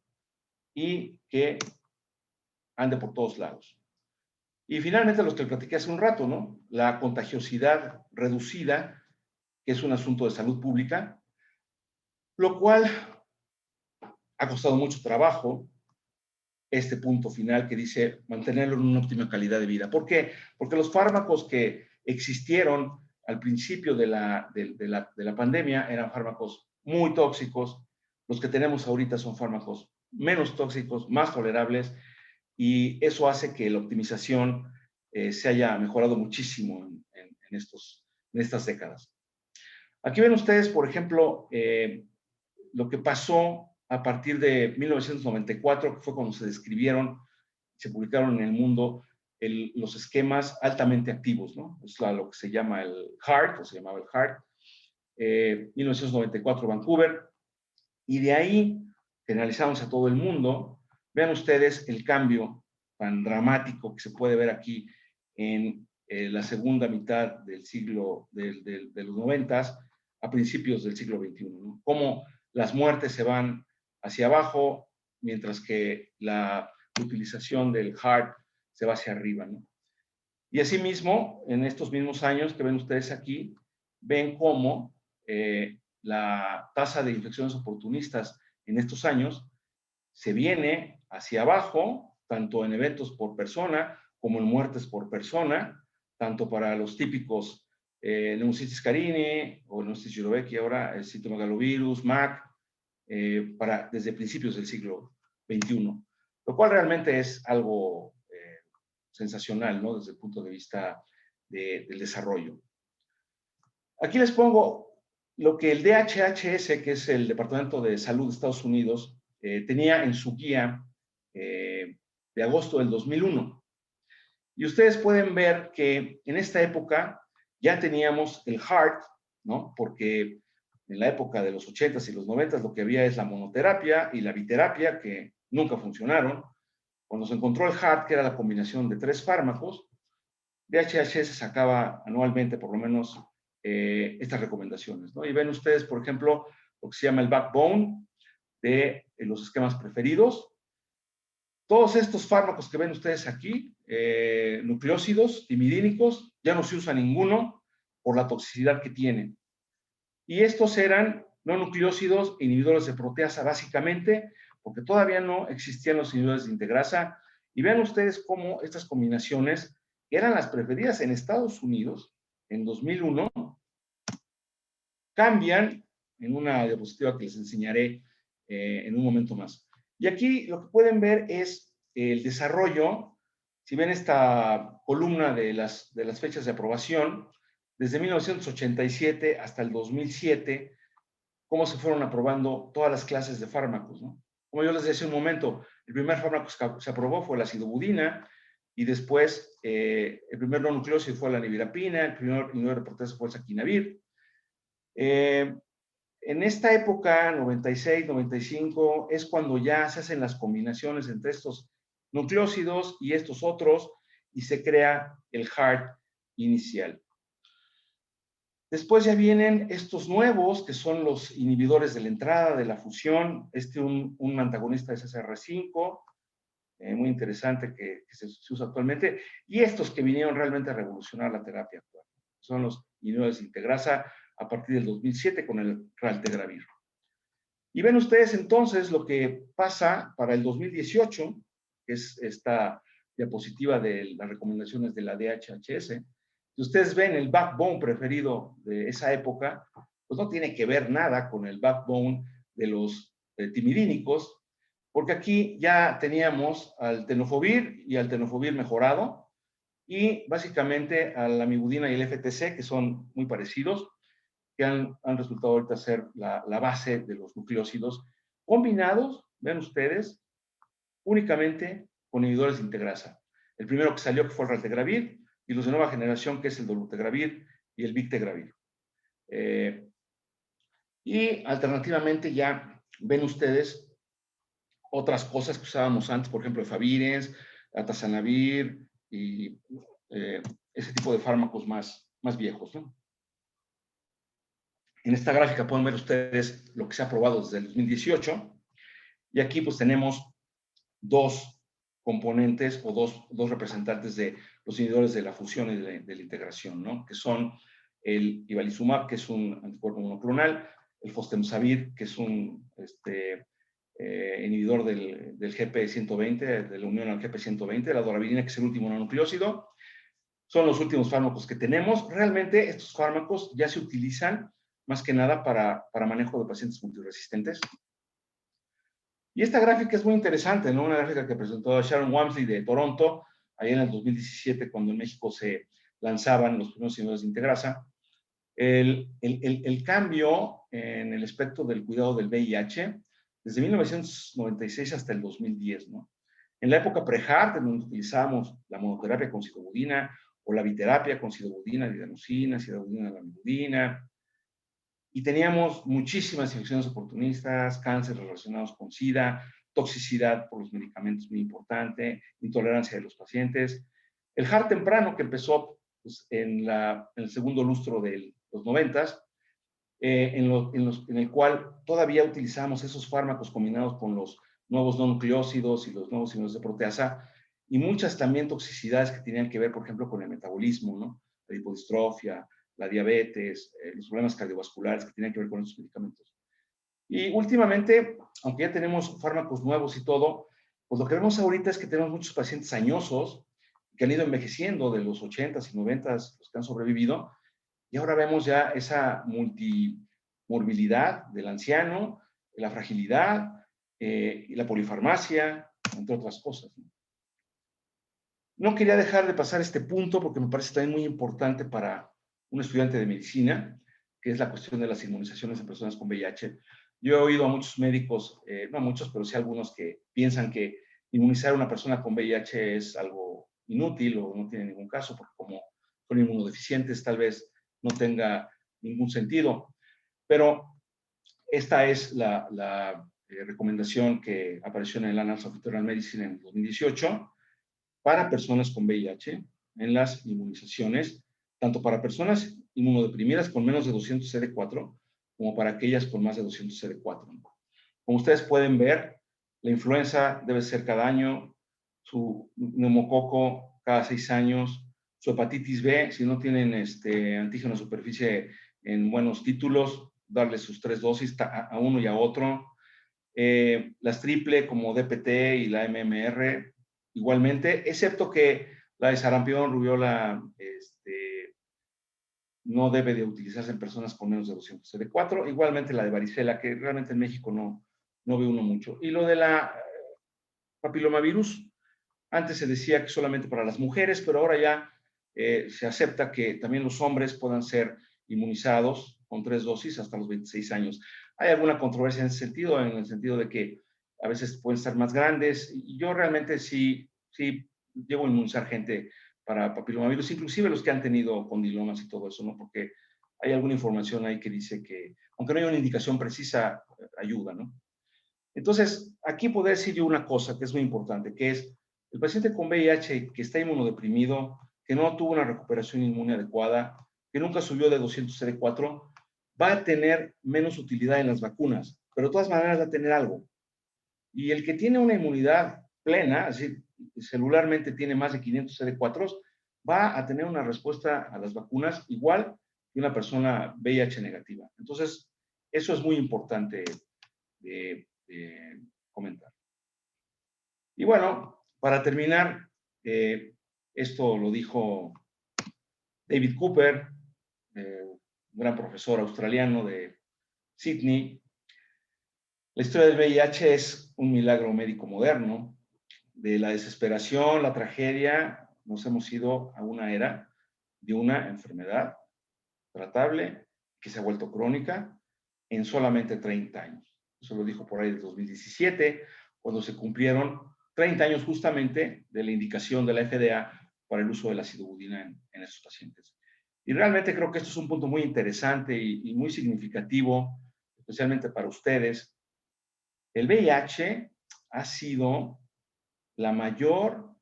y que ande por todos lados. Y finalmente, los que platiqué hace un rato, ¿no? La contagiosidad reducida, que es un asunto de salud pública, lo cual ha costado mucho trabajo, este punto final que dice mantenerlo en una óptima calidad de vida. ¿Por qué? Porque los fármacos que existieron al principio de la pandemia eran fármacos muy tóxicos. Los que tenemos ahorita son fármacos menos tóxicos, más tolerables, y eso hace que la optimización se haya mejorado muchísimo en estas décadas. Aquí ven ustedes, por ejemplo, lo que pasó a partir de 1994, que fue cuando se describieron, se publicaron en el mundo los esquemas altamente activos, ¿no? Es lo que se llama el HART, o se llamaba el HART, 1994 Vancouver, y de ahí generalizamos a todo el mundo. Vean ustedes el cambio tan dramático que se puede ver aquí en la segunda mitad del siglo, de los 90 a principios del siglo XXI, ¿no? Cómo las muertes se van hacia abajo, mientras que la utilización del HART se va hacia arriba, ¿no? Y asimismo, en estos mismos años que ven ustedes aquí, ven cómo la tasa de infecciones oportunistas en estos años se viene hacia abajo, tanto en eventos por persona como en muertes por persona, tanto para los típicos Pneumocystis carini o Pneumocystis jirovecii, ahora el citomegalovirus, MAC, desde principios del siglo XXI, lo cual realmente es algo sensacional, ¿no? Desde el punto de vista del desarrollo. Aquí les pongo lo que el DHHS, que es el Departamento de Salud de Estados Unidos, tenía en su guía de agosto del 2001. Y ustedes pueden ver que en esta época ya teníamos el HART, ¿no? Porque en la época de los 80s y los 90s lo que había es la monoterapia y la biterapia, que nunca funcionaron. Cuando se encontró el HART, que era la combinación de 3 fármacos, DHHS sacaba anualmente por lo menos estas recomendaciones, ¿no? Y ven ustedes, por ejemplo, lo que se llama el backbone de los esquemas preferidos. Todos estos fármacos que ven ustedes aquí, nucleósidos, timidínicos, ya no se usa ninguno por la toxicidad que tienen. Y estos eran no nucleósidos, inhibidores de proteasa básicamente, porque todavía no existían los inhibidores de integrasa. Y vean ustedes cómo estas combinaciones eran las preferidas en Estados Unidos en 2001, cambian en una diapositiva que les enseñaré en un momento más. Y aquí lo que pueden ver es el desarrollo. Si ven esta columna de las fechas de aprobación, desde 1987 hasta el 2007, cómo se fueron aprobando todas las clases de fármacos, ¿no? Como yo les decía hace un momento, el primer fármaco que se aprobó fue la acidobudina, y después el primer no nucleósido fue la nevirapina, el primer inhibidor de proteasa fue el saquinavir. En esta época, 96, 95, es cuando ya se hacen las combinaciones entre estos nucleósidos y estos otros, y se crea el HART inicial. Después ya vienen estos nuevos, que son los inhibidores de la entrada, de la fusión. Un antagonista de CCR5, muy interesante que se usa actualmente. Y estos que vinieron realmente a revolucionar la terapia actual. Son los inhibidores de integrasa a partir del 2007 con el raltegravir. Y ven ustedes entonces lo que pasa para el 2018, que es esta diapositiva de las recomendaciones de la DHHS. Si ustedes ven el backbone preferido de esa época, pues no tiene que ver nada con el backbone de los timidínicos, porque aquí ya teníamos al tenofovir y al tenofovir mejorado, y básicamente a la amibudina y el FTC, que son muy parecidos, que han resultado ahorita ser la base de los nucleósidos, combinados, ven ustedes, únicamente con inhibidores de integrasa. El primero que salió que fue el raltegravir, y los de nueva generación, que es el dolutegravir y el bictegravir. Y alternativamente ya ven ustedes otras cosas que usábamos antes, por ejemplo, efavirenz, atazanavir y ese tipo de fármacos más viejos, ¿no? En esta gráfica pueden ver ustedes lo que se ha aprobado desde el 2018, y aquí pues tenemos dos componentes o dos representantes de los inhibidores de la fusión y de la integración, ¿no? Que son el ibalizumab, que es un anticuerpo monoclonal, el fostemsavir, que es un inhibidor del GP120, de la unión al GP120, la doravirina, que es el último mononucleósido. Son los últimos fármacos que tenemos. Realmente estos fármacos ya se utilizan más que nada para manejo de pacientes multiresistentes. Y esta gráfica es muy interesante, ¿no? Una gráfica que presentó Sharon Walmsley de Toronto, ahí en el 2017, cuando en México se lanzaban los primeros inhibidores de integrasa. El cambio en el espectro del cuidado del VIH desde 1996 hasta el 2010, ¿no? En la época pre-HAART, en donde utilizábamos la monoterapia con sidobudina o la biterapia con sidobudina, lidanosina, sidobudina, lamivudina, y teníamos muchísimas infecciones oportunistas, cánceres relacionados con SIDA, toxicidad por los medicamentos muy importante, intolerancia de los pacientes. El HAART temprano, que empezó pues, en el segundo lustro de los 90s, en el cual todavía utilizamos esos fármacos combinados con los nuevos no nucleócidos y los nuevos inhibidores de proteasa, y muchas también toxicidades que tenían que ver, por ejemplo, con el metabolismo, ¿no? La hipodistrofia, la diabetes, los problemas cardiovasculares que tienen que ver con esos medicamentos. Y últimamente, aunque ya tenemos fármacos nuevos y todo, pues lo que vemos ahorita es que tenemos muchos pacientes añosos que han ido envejeciendo de los 80s y 90s, los que han sobrevivido, y ahora vemos ya esa multimorbilidad del anciano, la fragilidad y la polifarmacia, entre otras cosas. No quería dejar de pasar este punto porque me parece también muy importante para un estudiante de medicina, que es la cuestión de las inmunizaciones en personas con VIH. Yo he oído a muchos médicos, no muchos, pero sí algunos que piensan que inmunizar a una persona con VIH es algo inútil o no tiene ningún caso, porque como son inmunodeficientes, tal vez no tenga ningún sentido. Pero esta es la recomendación que apareció en el Annals of Internal Medicine en 2018 para personas con VIH en las inmunizaciones, tanto para personas inmunodeprimidas con menos de 200 CD4 como para aquellas con más de 200 CD4. Como ustedes pueden ver, la influenza debe ser cada año, su neumococo cada 6 años, su hepatitis B, si no tienen antígeno de superficie en buenos títulos, darles sus 3 dosis a uno y a otro. Las triple como DPT y la MMR, igualmente, excepto que la de sarampión, rubiola, no debe de utilizarse en personas con menos de 200 CD4. Igualmente la de varicela, que realmente en México no ve uno mucho. Y lo de la papilomavirus, antes se decía que solamente para las mujeres, pero ahora ya se acepta que también los hombres puedan ser inmunizados con 3 dosis hasta los 26 años. Hay alguna controversia en ese sentido, en el sentido de que a veces pueden estar más grandes, y yo realmente sí llevo a inmunizar gente para papilomavirus, inclusive los que han tenido condilomas y todo eso, ¿no? Porque hay alguna información ahí que dice que, aunque no hay una indicación precisa, ayuda, ¿no? Entonces, aquí puedo decir yo una cosa que es muy importante, que es el paciente con VIH que está inmunodeprimido, que no tuvo una recuperación inmune adecuada, que nunca subió de 200 CD4, va a tener menos utilidad en las vacunas, pero de todas maneras va a tener algo. Y el que tiene una inmunidad plena, es decir, celularmente tiene más de 500 CD4, va a tener una respuesta a las vacunas igual que una persona VIH negativa. Entonces, eso es muy importante comentar. Y bueno, para terminar, esto lo dijo David Cooper, un gran profesor australiano de Sydney. La historia del VIH es un milagro médico moderno. De la desesperación, la tragedia, nos hemos ido a una era de una enfermedad tratable que se ha vuelto crónica en solamente 30 años. Eso lo dijo por ahí del 2017, cuando se cumplieron 30 años justamente de la indicación de la FDA para el uso de la sidobudina en esos pacientes. Y realmente creo que esto es un punto muy interesante y muy significativo, especialmente para ustedes. El VIH ha sido la mayor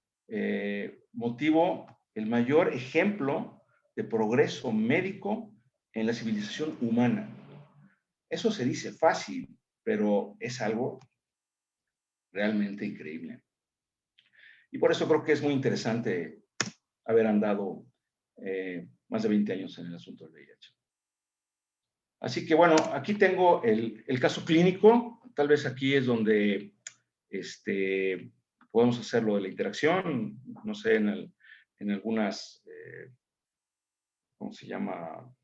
motivo, el mayor ejemplo de progreso médico en la civilización humana. Eso se dice fácil, pero es algo realmente increíble. Y por eso creo que es muy interesante haber andado más de 20 años en el asunto del VIH. Así que bueno, aquí tengo el caso clínico tal vez aquí es donde podemos hacer lo de la interacción, no sé, en algunas, ¿cómo se llama?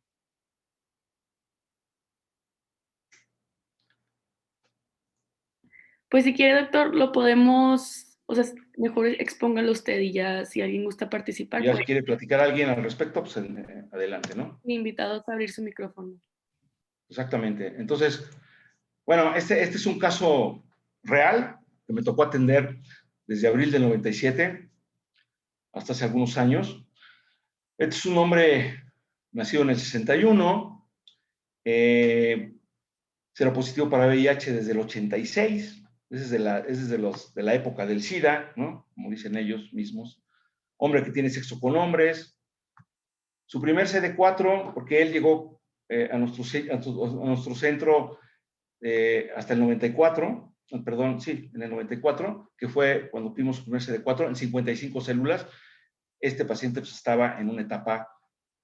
Pues si quiere, doctor, lo podemos, o sea, mejor expóngalo usted y ya si alguien gusta participar, Ya pues si quiere platicar alguien al respecto, pues adelante, ¿no? invitados a abrir su micrófono. Exactamente. Entonces, bueno, este es un caso real que me tocó atender desde abril del 97 hasta hace algunos años. Este es un hombre nacido en el 61, seropositivo para VIH desde el 86, es de la época del SIDA, ¿no? Como dicen ellos mismos. Hombre que tiene sexo con hombres. Su primer CD4, porque él llegó a nuestro centro hasta el 94, perdón, sí, en el 94, que fue cuando tuvimos su primer CD4 en 55 células. Este paciente pues, estaba en una etapa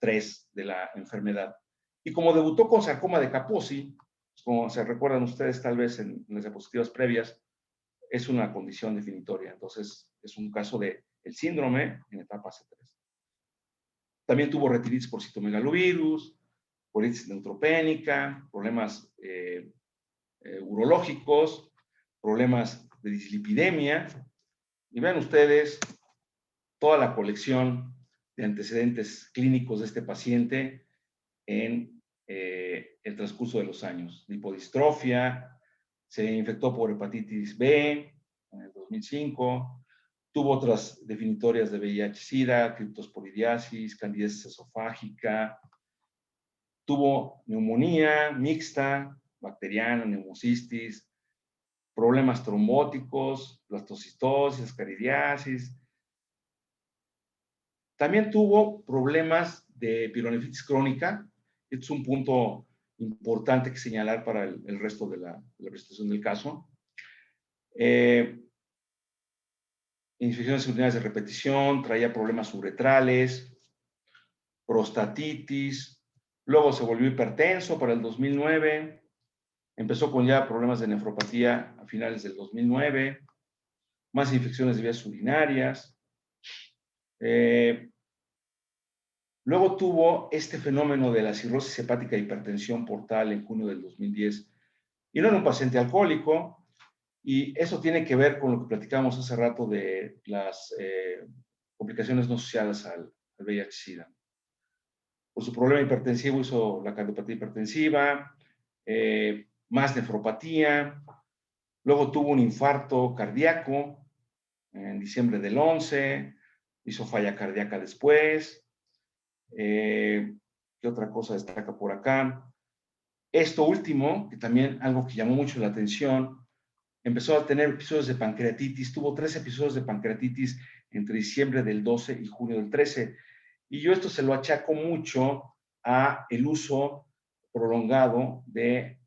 3 de la enfermedad. Y como debutó con sarcoma de Kaposi, como se recuerdan ustedes tal vez en las diapositivas previas, es una condición definitoria. Entonces, es un caso de el síndrome en etapa C3. También tuvo retinitis por citomegalovirus, colitis neutropénica, problemas urológicos, problemas de dislipidemia. Y vean ustedes toda la colección de antecedentes clínicos de este paciente en el transcurso de los años. Lipodistrofia, se infectó por hepatitis B en el 2005, tuvo otras definitorias de VIH-Sida, criptosporidiasis, candidiasis esofágica, tuvo neumonía mixta, bacteriana, neumocistis, problemas trombóticos, blastocistosis, ascaridiasis. También tuvo problemas de pielonefritis crónica. Este es un punto importante que señalar para el resto de la presentación del caso. Infecciones urinarias de repetición, traía problemas uretrales, prostatitis, luego se volvió hipertenso para el 2009, empezó con ya problemas de nefropatía a finales del 2009, más infecciones de vías urinarias. Luego tuvo este fenómeno de la cirrosis hepática e hipertensión portal en junio del 2010. Y no era un paciente alcohólico, y eso tiene que ver con lo que platicábamos hace rato de las complicaciones no asociadas al VIH-Sida. Por su problema hipertensivo hizo la cardiopatía hipertensiva, más nefropatía, luego tuvo un infarto cardíaco en diciembre del 11, hizo falla cardíaca después. ¿Qué otra cosa destaca por acá? Esto último, que también algo que llamó mucho la atención, empezó a tener episodios de pancreatitis, tuvo 3 episodios de pancreatitis entre diciembre del 12 y junio del 13. Y yo esto se lo achaco mucho a el uso prolongado de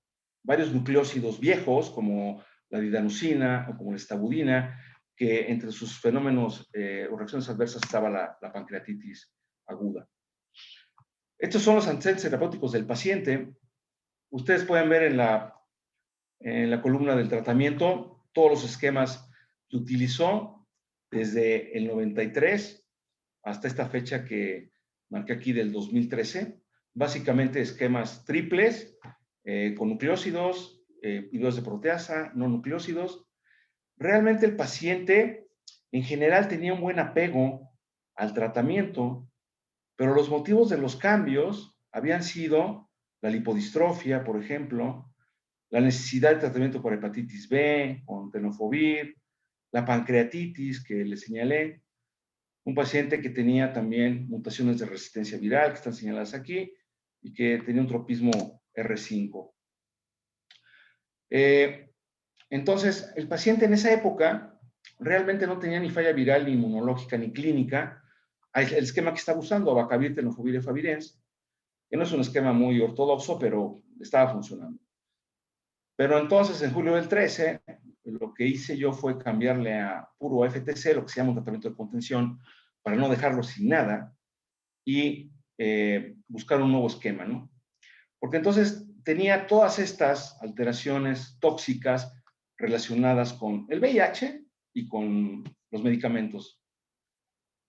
varios nucleócidos viejos, como la didanucina o como la estabudina, que entre sus fenómenos o reacciones adversas estaba la pancreatitis aguda. Estos son los antecedentes terapéuticos del paciente. Ustedes pueden ver en la columna del tratamiento todos los esquemas que utilizó desde el 93 hasta esta fecha que marqué aquí del 2013. Básicamente esquemas triples con nucleócidos, inhibidores de proteasa, no nucleócidos. Realmente el paciente en general tenía un buen apego al tratamiento, pero los motivos de los cambios habían sido la lipodistrofia, por ejemplo, la necesidad de tratamiento por hepatitis B, con tenofovir, la pancreatitis que le señalé, un paciente que tenía también mutaciones de resistencia viral, que están señaladas aquí, y que tenía un tropismo R5. Entonces, el paciente en esa época realmente no tenía ni falla viral, ni inmunológica, ni clínica. El esquema que estaba usando, abacavir, tenofovir, efavirenz, que no es un esquema muy ortodoxo, pero estaba funcionando. Pero entonces, en julio del 13, lo que hice yo fue cambiarle a puro FTC, lo que se llama un tratamiento de contención, para no dejarlo sin nada, y buscar un nuevo esquema, ¿no? Porque entonces tenía todas estas alteraciones tóxicas relacionadas con el VIH y con los medicamentos.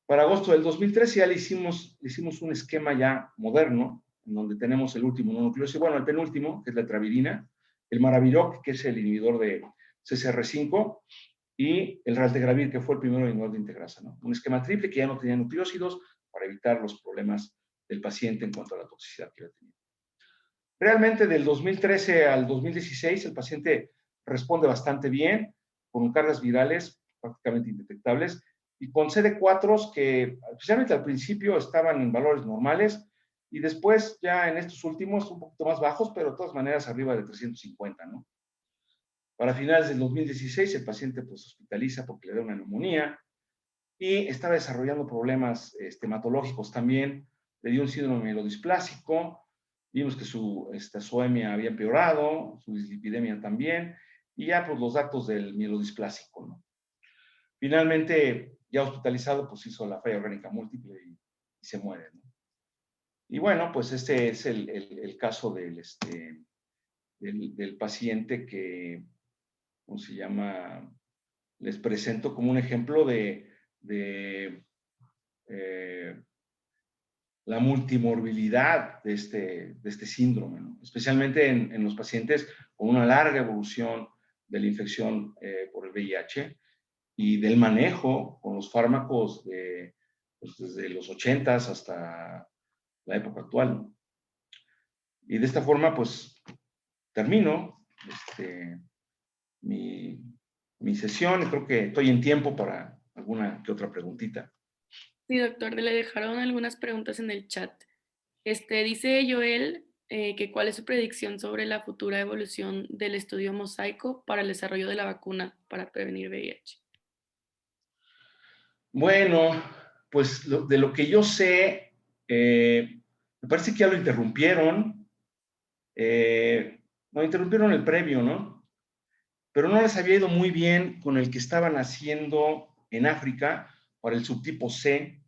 Para agosto del 2013 ya le hicimos un esquema ya moderno, en donde tenemos el último mononucleósido, bueno, el penúltimo, que es la etravirina, el Maraviroc, que es el inhibidor de CCR5, y el Raltegravir, que fue el primero inhibidor de integrasa, ¿no? Un esquema triple que ya no tenía nucleósidos para evitar los problemas del paciente en cuanto a la toxicidad que había tenido. Realmente del 2013 al 2016 el paciente responde bastante bien, con cargas virales prácticamente indetectables, y con CD4 que especialmente al principio estaban en valores normales, y después ya en estos últimos un poquito más bajos, pero de todas maneras arriba de 350, ¿no? Para finales del 2016 el paciente pues hospitaliza porque le da una neumonía y estaba desarrollando problemas hematológicos también, le dio un síndrome mielodisplásico, vimos que su aemia había empeorado, su dislipidemia también, y ya pues los datos del mielodisplásico, ¿no? Finalmente, ya hospitalizado, pues hizo la falla orgánica múltiple y se muere, ¿no? Y bueno, pues este es el caso del paciente que, ¿cómo se llama? Les presento como un ejemplo de la multimorbilidad de este síndrome, ¿no? Especialmente en los pacientes con una larga evolución de la infección por el VIH y del manejo con los fármacos pues desde los 80s hasta la época actual, ¿no? Y de esta forma, pues, termino mi, mi sesión y creo que estoy en tiempo para alguna que otra preguntita. Sí, doctor, le dejaron algunas preguntas en el chat. Dice Joel que cuál es su predicción sobre la futura evolución del estudio Mosaico para el desarrollo de la vacuna para prevenir VIH. Bueno, pues de lo que yo sé, me parece que ya lo interrumpieron. No, interrumpieron el previo, ¿no? Pero no les había ido muy bien con el que estaban haciendo en África para el subtipo C.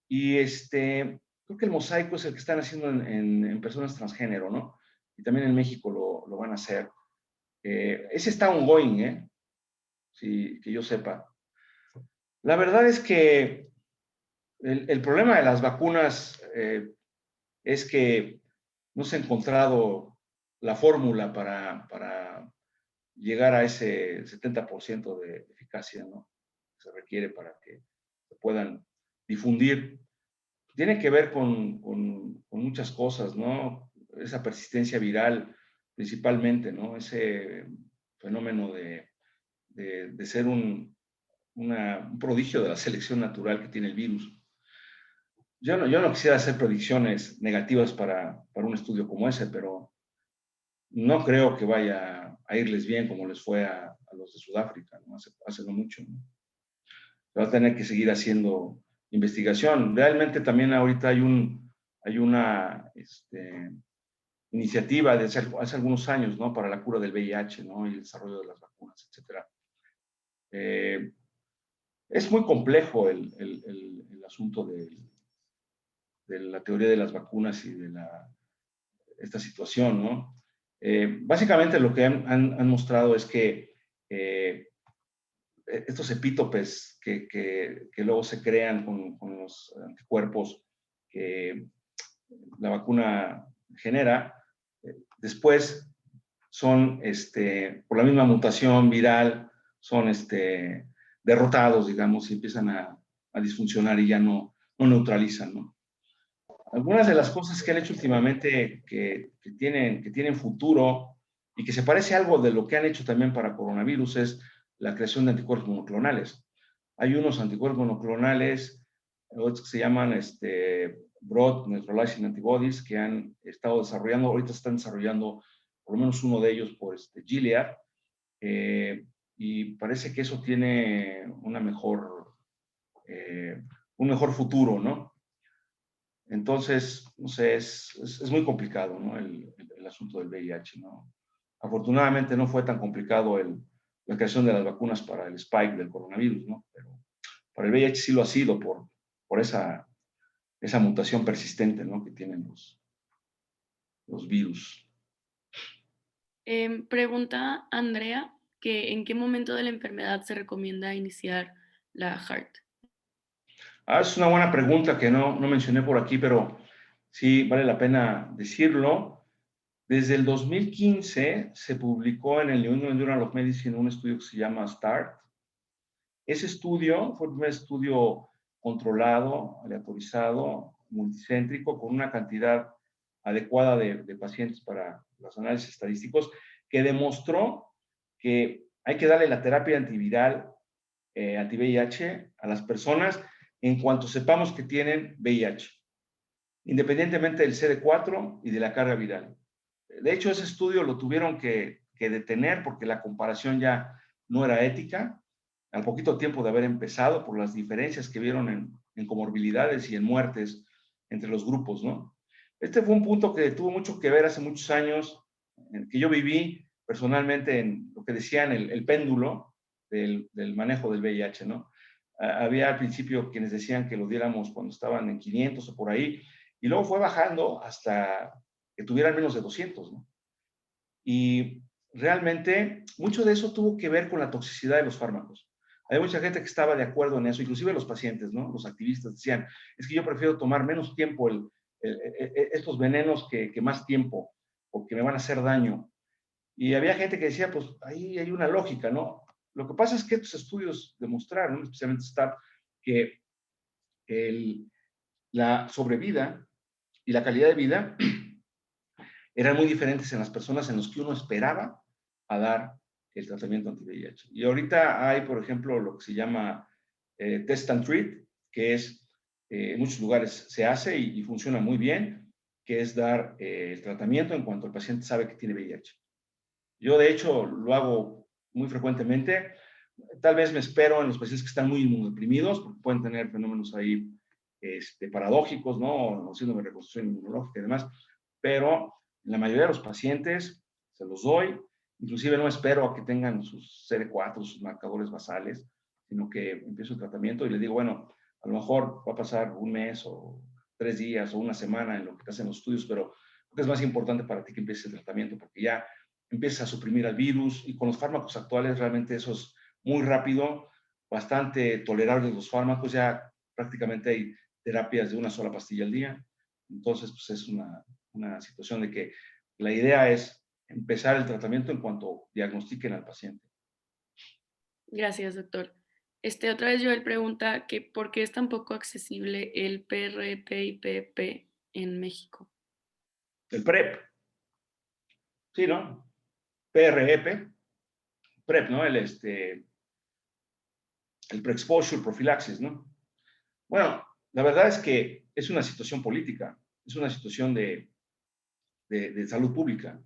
Y creo que el mosaico es el que están haciendo en personas transgénero, ¿no? Y también en México lo van a hacer. Ese está ongoing, ¿eh? Sí, que yo sepa. La verdad es que el problema de las vacunas es que no se ha encontrado la fórmula para llegar a ese 70% de eficacia, ¿no? Que se requiere para que se puedan difundir. Tiene que ver con muchas cosas, ¿no? Esa persistencia viral, principalmente, ¿no? Ese fenómeno de ser un prodigio de la selección natural que tiene el virus. Yo no quisiera hacer predicciones negativas para un estudio como ese, pero no creo que vaya a irles bien como les fue a los de Sudáfrica, ¿no? Hace no mucho, ¿no? Se va a tener que seguir haciendo investigación. Realmente también ahorita hay una iniciativa de hace algunos años, ¿no? Para la cura del VIH, ¿no? Y el desarrollo de las vacunas, etcétera. Es muy complejo el asunto de la teoría de las vacunas y de esta situación, ¿no? Básicamente lo que han mostrado es que estos epítopes que luego se crean con los anticuerpos que la vacuna genera, después son, por la misma mutación viral, son derrotados, digamos, y empiezan a disfuncionar y ya no neutralizan, ¿no? Algunas de las cosas que han hecho últimamente que tienen futuro y que se parece algo de lo que han hecho también para coronavirus es la creación de anticuerpos monoclonales. Hay unos anticuerpos monoclonales, otros que se llaman Broad Neutralizing Antibodies, que han estado desarrollando, ahorita están desarrollando por lo menos uno de ellos por Gilead, y parece que eso tiene un mejor futuro, ¿no? Entonces, no sé, es muy complicado, ¿no? El asunto del VIH, ¿no? Afortunadamente no fue tan complicado la creación de las vacunas para el spike del coronavirus, ¿no? Pero para el VIH sí lo ha sido por esa mutación persistente, ¿no? Que tienen los virus. Pregunta Andrea que en qué momento de la enfermedad se recomienda iniciar la HART. Es una buena pregunta que no mencioné por aquí, pero sí vale la pena decirlo. Desde el 2015 se publicó en el New England Journal of Medicine un estudio que se llama START. Ese estudio fue el primer estudio controlado, aleatorizado, multicéntrico, con una cantidad adecuada de pacientes para los análisis estadísticos, que demostró que hay que darle la terapia antiviral, anti-VIH, a las personas en cuanto sepamos que tienen VIH, independientemente del CD4 y de la carga viral. De hecho, ese estudio lo tuvieron que detener porque la comparación ya no era ética, al poquito tiempo de haber empezado, por las diferencias que vieron en comorbilidades y en muertes entre los grupos, ¿no? Este fue un punto que tuvo mucho que ver hace muchos años, que yo viví personalmente en lo que decían el péndulo del manejo del VIH, ¿no? Había al principio quienes decían que lo diéramos cuando estaban en 500 o por ahí, y luego fue bajando hasta que tuvieran menos de 200, ¿no? Y realmente mucho de eso tuvo que ver con la toxicidad de los fármacos. Hay mucha gente que estaba de acuerdo en eso, inclusive los pacientes, ¿no? Los activistas decían, es que yo prefiero tomar menos tiempo estos venenos que más tiempo, porque me van a hacer daño. Y había gente que decía, pues ahí hay una lógica, ¿no? Lo que pasa es que estos estudios demostraron, especialmente STAT, que la sobrevida y la calidad de vida eran muy diferentes en las personas en las que uno esperaba a dar el tratamiento anti-VIH. Y ahorita hay, por ejemplo, lo que se llama Test and Treat, que es, en muchos lugares se hace y funciona muy bien, que es dar el tratamiento en cuanto el paciente sabe que tiene VIH. Yo, de hecho, lo hago muy frecuentemente. Tal vez me espero en los pacientes que están muy inmunodeprimidos, porque pueden tener fenómenos ahí paradójicos, ¿no? Síndrome de reconstrucción inmunológica y demás, pero en la mayoría de los pacientes se los doy, inclusive no espero a que tengan sus CD4, sus marcadores basales, sino que empiezo el tratamiento y les digo, bueno, a lo mejor va a pasar un mes o 3 días o una semana en lo que te hacen los estudios, pero creo que es más importante para ti que empieces el tratamiento, porque ya empiezas a suprimir al virus y con los fármacos actuales realmente eso es muy rápido, bastante tolerables los fármacos, ya prácticamente hay terapias de una sola pastilla al día. Entonces, pues es una situación de que la idea es empezar el tratamiento en cuanto diagnostiquen al paciente. Gracias, doctor. Otra vez Joel pregunta que por qué es tan poco accesible el PrEP y PP en México. El PrEP, sí, ¿no? PrEP, PrEP, ¿no? El pre-exposure prophylaxis, ¿no? Bueno, la verdad es que es una situación política, es una situación de salud pública.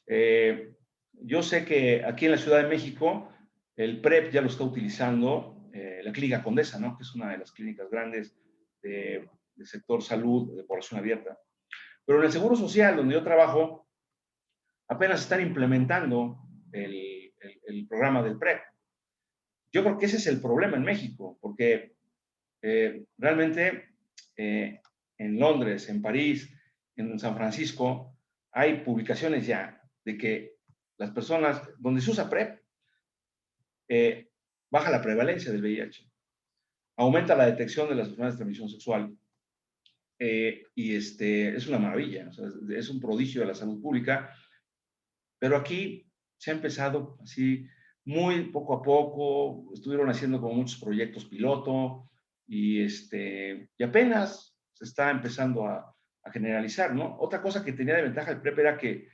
Yo sé que aquí en la Ciudad de México el PrEP ya lo está utilizando la Clínica Condesa, ¿no? Que es una de las clínicas grandes del sector salud de población abierta. Pero en el Seguro Social, donde yo trabajo, apenas están implementando el programa del PrEP. Yo creo que ese es el problema en México, porque realmente en Londres, en París, en San Francisco, hay publicaciones ya de que las personas donde se usa PrEP, baja la prevalencia del VIH, aumenta la detección de las enfermedades de transmisión sexual, y es una maravilla, o sea, es un prodigio de la salud pública, pero aquí se ha empezado así muy poco a poco, estuvieron haciendo como muchos proyectos piloto y apenas se está empezando a generalizar, ¿no? Otra cosa que tenía de ventaja el PrEP era que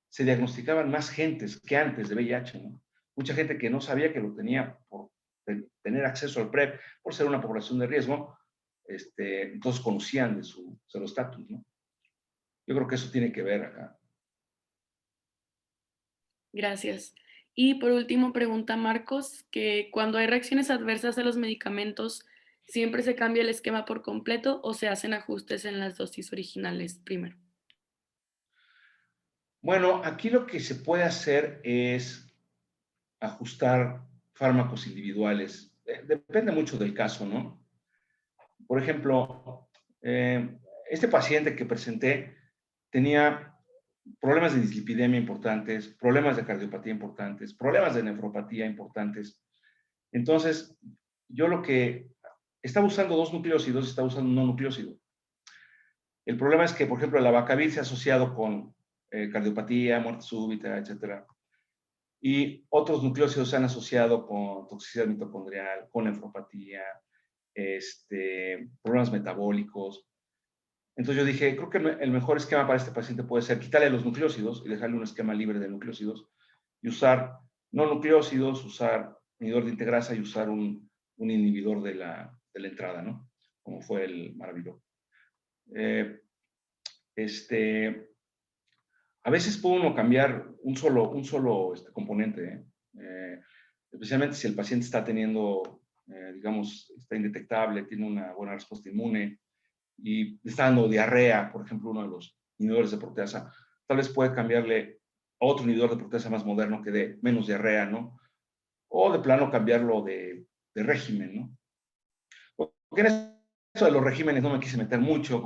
se diagnosticaban más gentes que antes de VIH, ¿no? Mucha gente que no sabía que lo tenía por tener acceso al PrEP, por ser una población de riesgo, entonces conocían de su estatus, ¿no? Yo creo que eso tiene que ver acá. Gracias. Y por último, pregunta Marcos que cuando hay reacciones adversas a los medicamentos, ¿siempre se cambia el esquema por completo o se hacen ajustes en las dosis originales primero? Bueno, aquí lo que se puede hacer es ajustar fármacos individuales. Depende mucho del caso, ¿no? Por ejemplo, este paciente que presenté tenía problemas de dislipidemia importantes, problemas de cardiopatía importantes, problemas de nefropatía importantes. Entonces, yo lo que estaba usando 2 nucleócidos, estaba usando un no nucleócido. El problema es que, por ejemplo, el abacavir se ha asociado con cardiopatía, muerte súbita, etcétera. Y otros nucleócidos se han asociado con toxicidad mitocondrial, con nefropatía, problemas metabólicos. Entonces yo dije, creo que el mejor esquema para este paciente puede ser quitarle los nucleócidos y dejarle un esquema libre de nucleócidos y usar no nucleócidos, usar inhibidor de integrasa y usar un inhibidor de la entrada, ¿no? Como fue el Maraviroc. A veces puede uno cambiar un solo componente, especialmente si el paciente está teniendo, digamos, está indetectable, tiene una buena respuesta inmune y está dando diarrea, por ejemplo, uno de los inhibidores de proteasa, tal vez puede cambiarle a otro inhibidor de proteasa más moderno que dé menos diarrea, ¿no? O de plano cambiarlo de régimen, ¿no? Porque en eso de los regímenes no me quise meter mucho,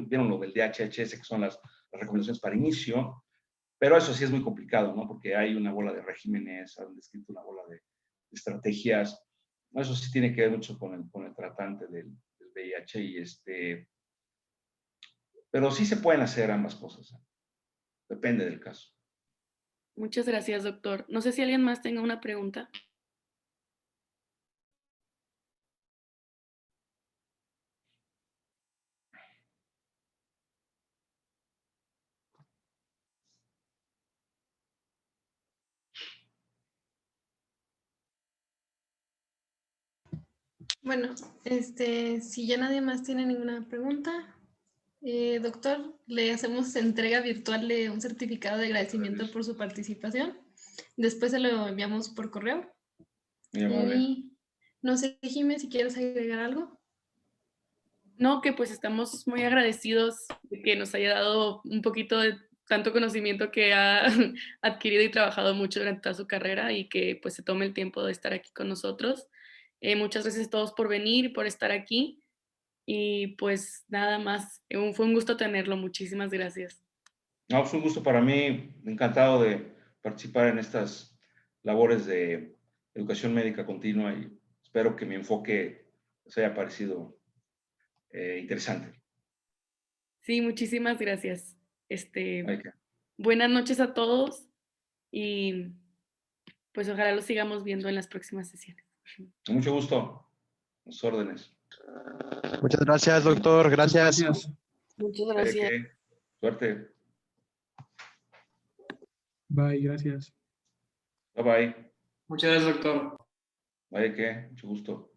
vieron lo del DHHS, que son las recomendaciones para inicio, pero eso sí es muy complicado, ¿no? Porque hay una bola de regímenes, han descrito una bola de estrategias. Eso sí tiene que ver mucho con el tratante del VIH pero sí se pueden hacer ambas cosas. Depende del caso. Muchas gracias, doctor. No sé si alguien más tenga una pregunta. Bueno, si ya nadie más tiene ninguna pregunta, doctor, le hacemos entrega virtual de un certificado de agradecimiento por su participación. Después se lo enviamos por correo. Muy amable. Y no sé, Jimé, si quieres agregar algo. No, que pues estamos muy agradecidos de que nos haya dado un poquito de tanto conocimiento que ha adquirido y trabajado mucho durante toda su carrera y que pues se tome el tiempo de estar aquí con nosotros. Muchas gracias a todos por venir, por estar aquí y pues nada más. Fue un gusto tenerlo. Muchísimas gracias. No, es un gusto para mí, encantado de participar en estas labores de educación médica continua y espero que mi enfoque les haya parecido interesante. Sí, muchísimas gracias. Hay que- Buenas noches a todos y pues ojalá lo sigamos viendo en las próximas sesiones. Con mucho gusto, sus órdenes. Muchas gracias, doctor. Gracias. Muchas Hay gracias. que- Suerte. Bye, gracias. Bye bye. Muchas gracias, doctor. Vaya que, mucho gusto.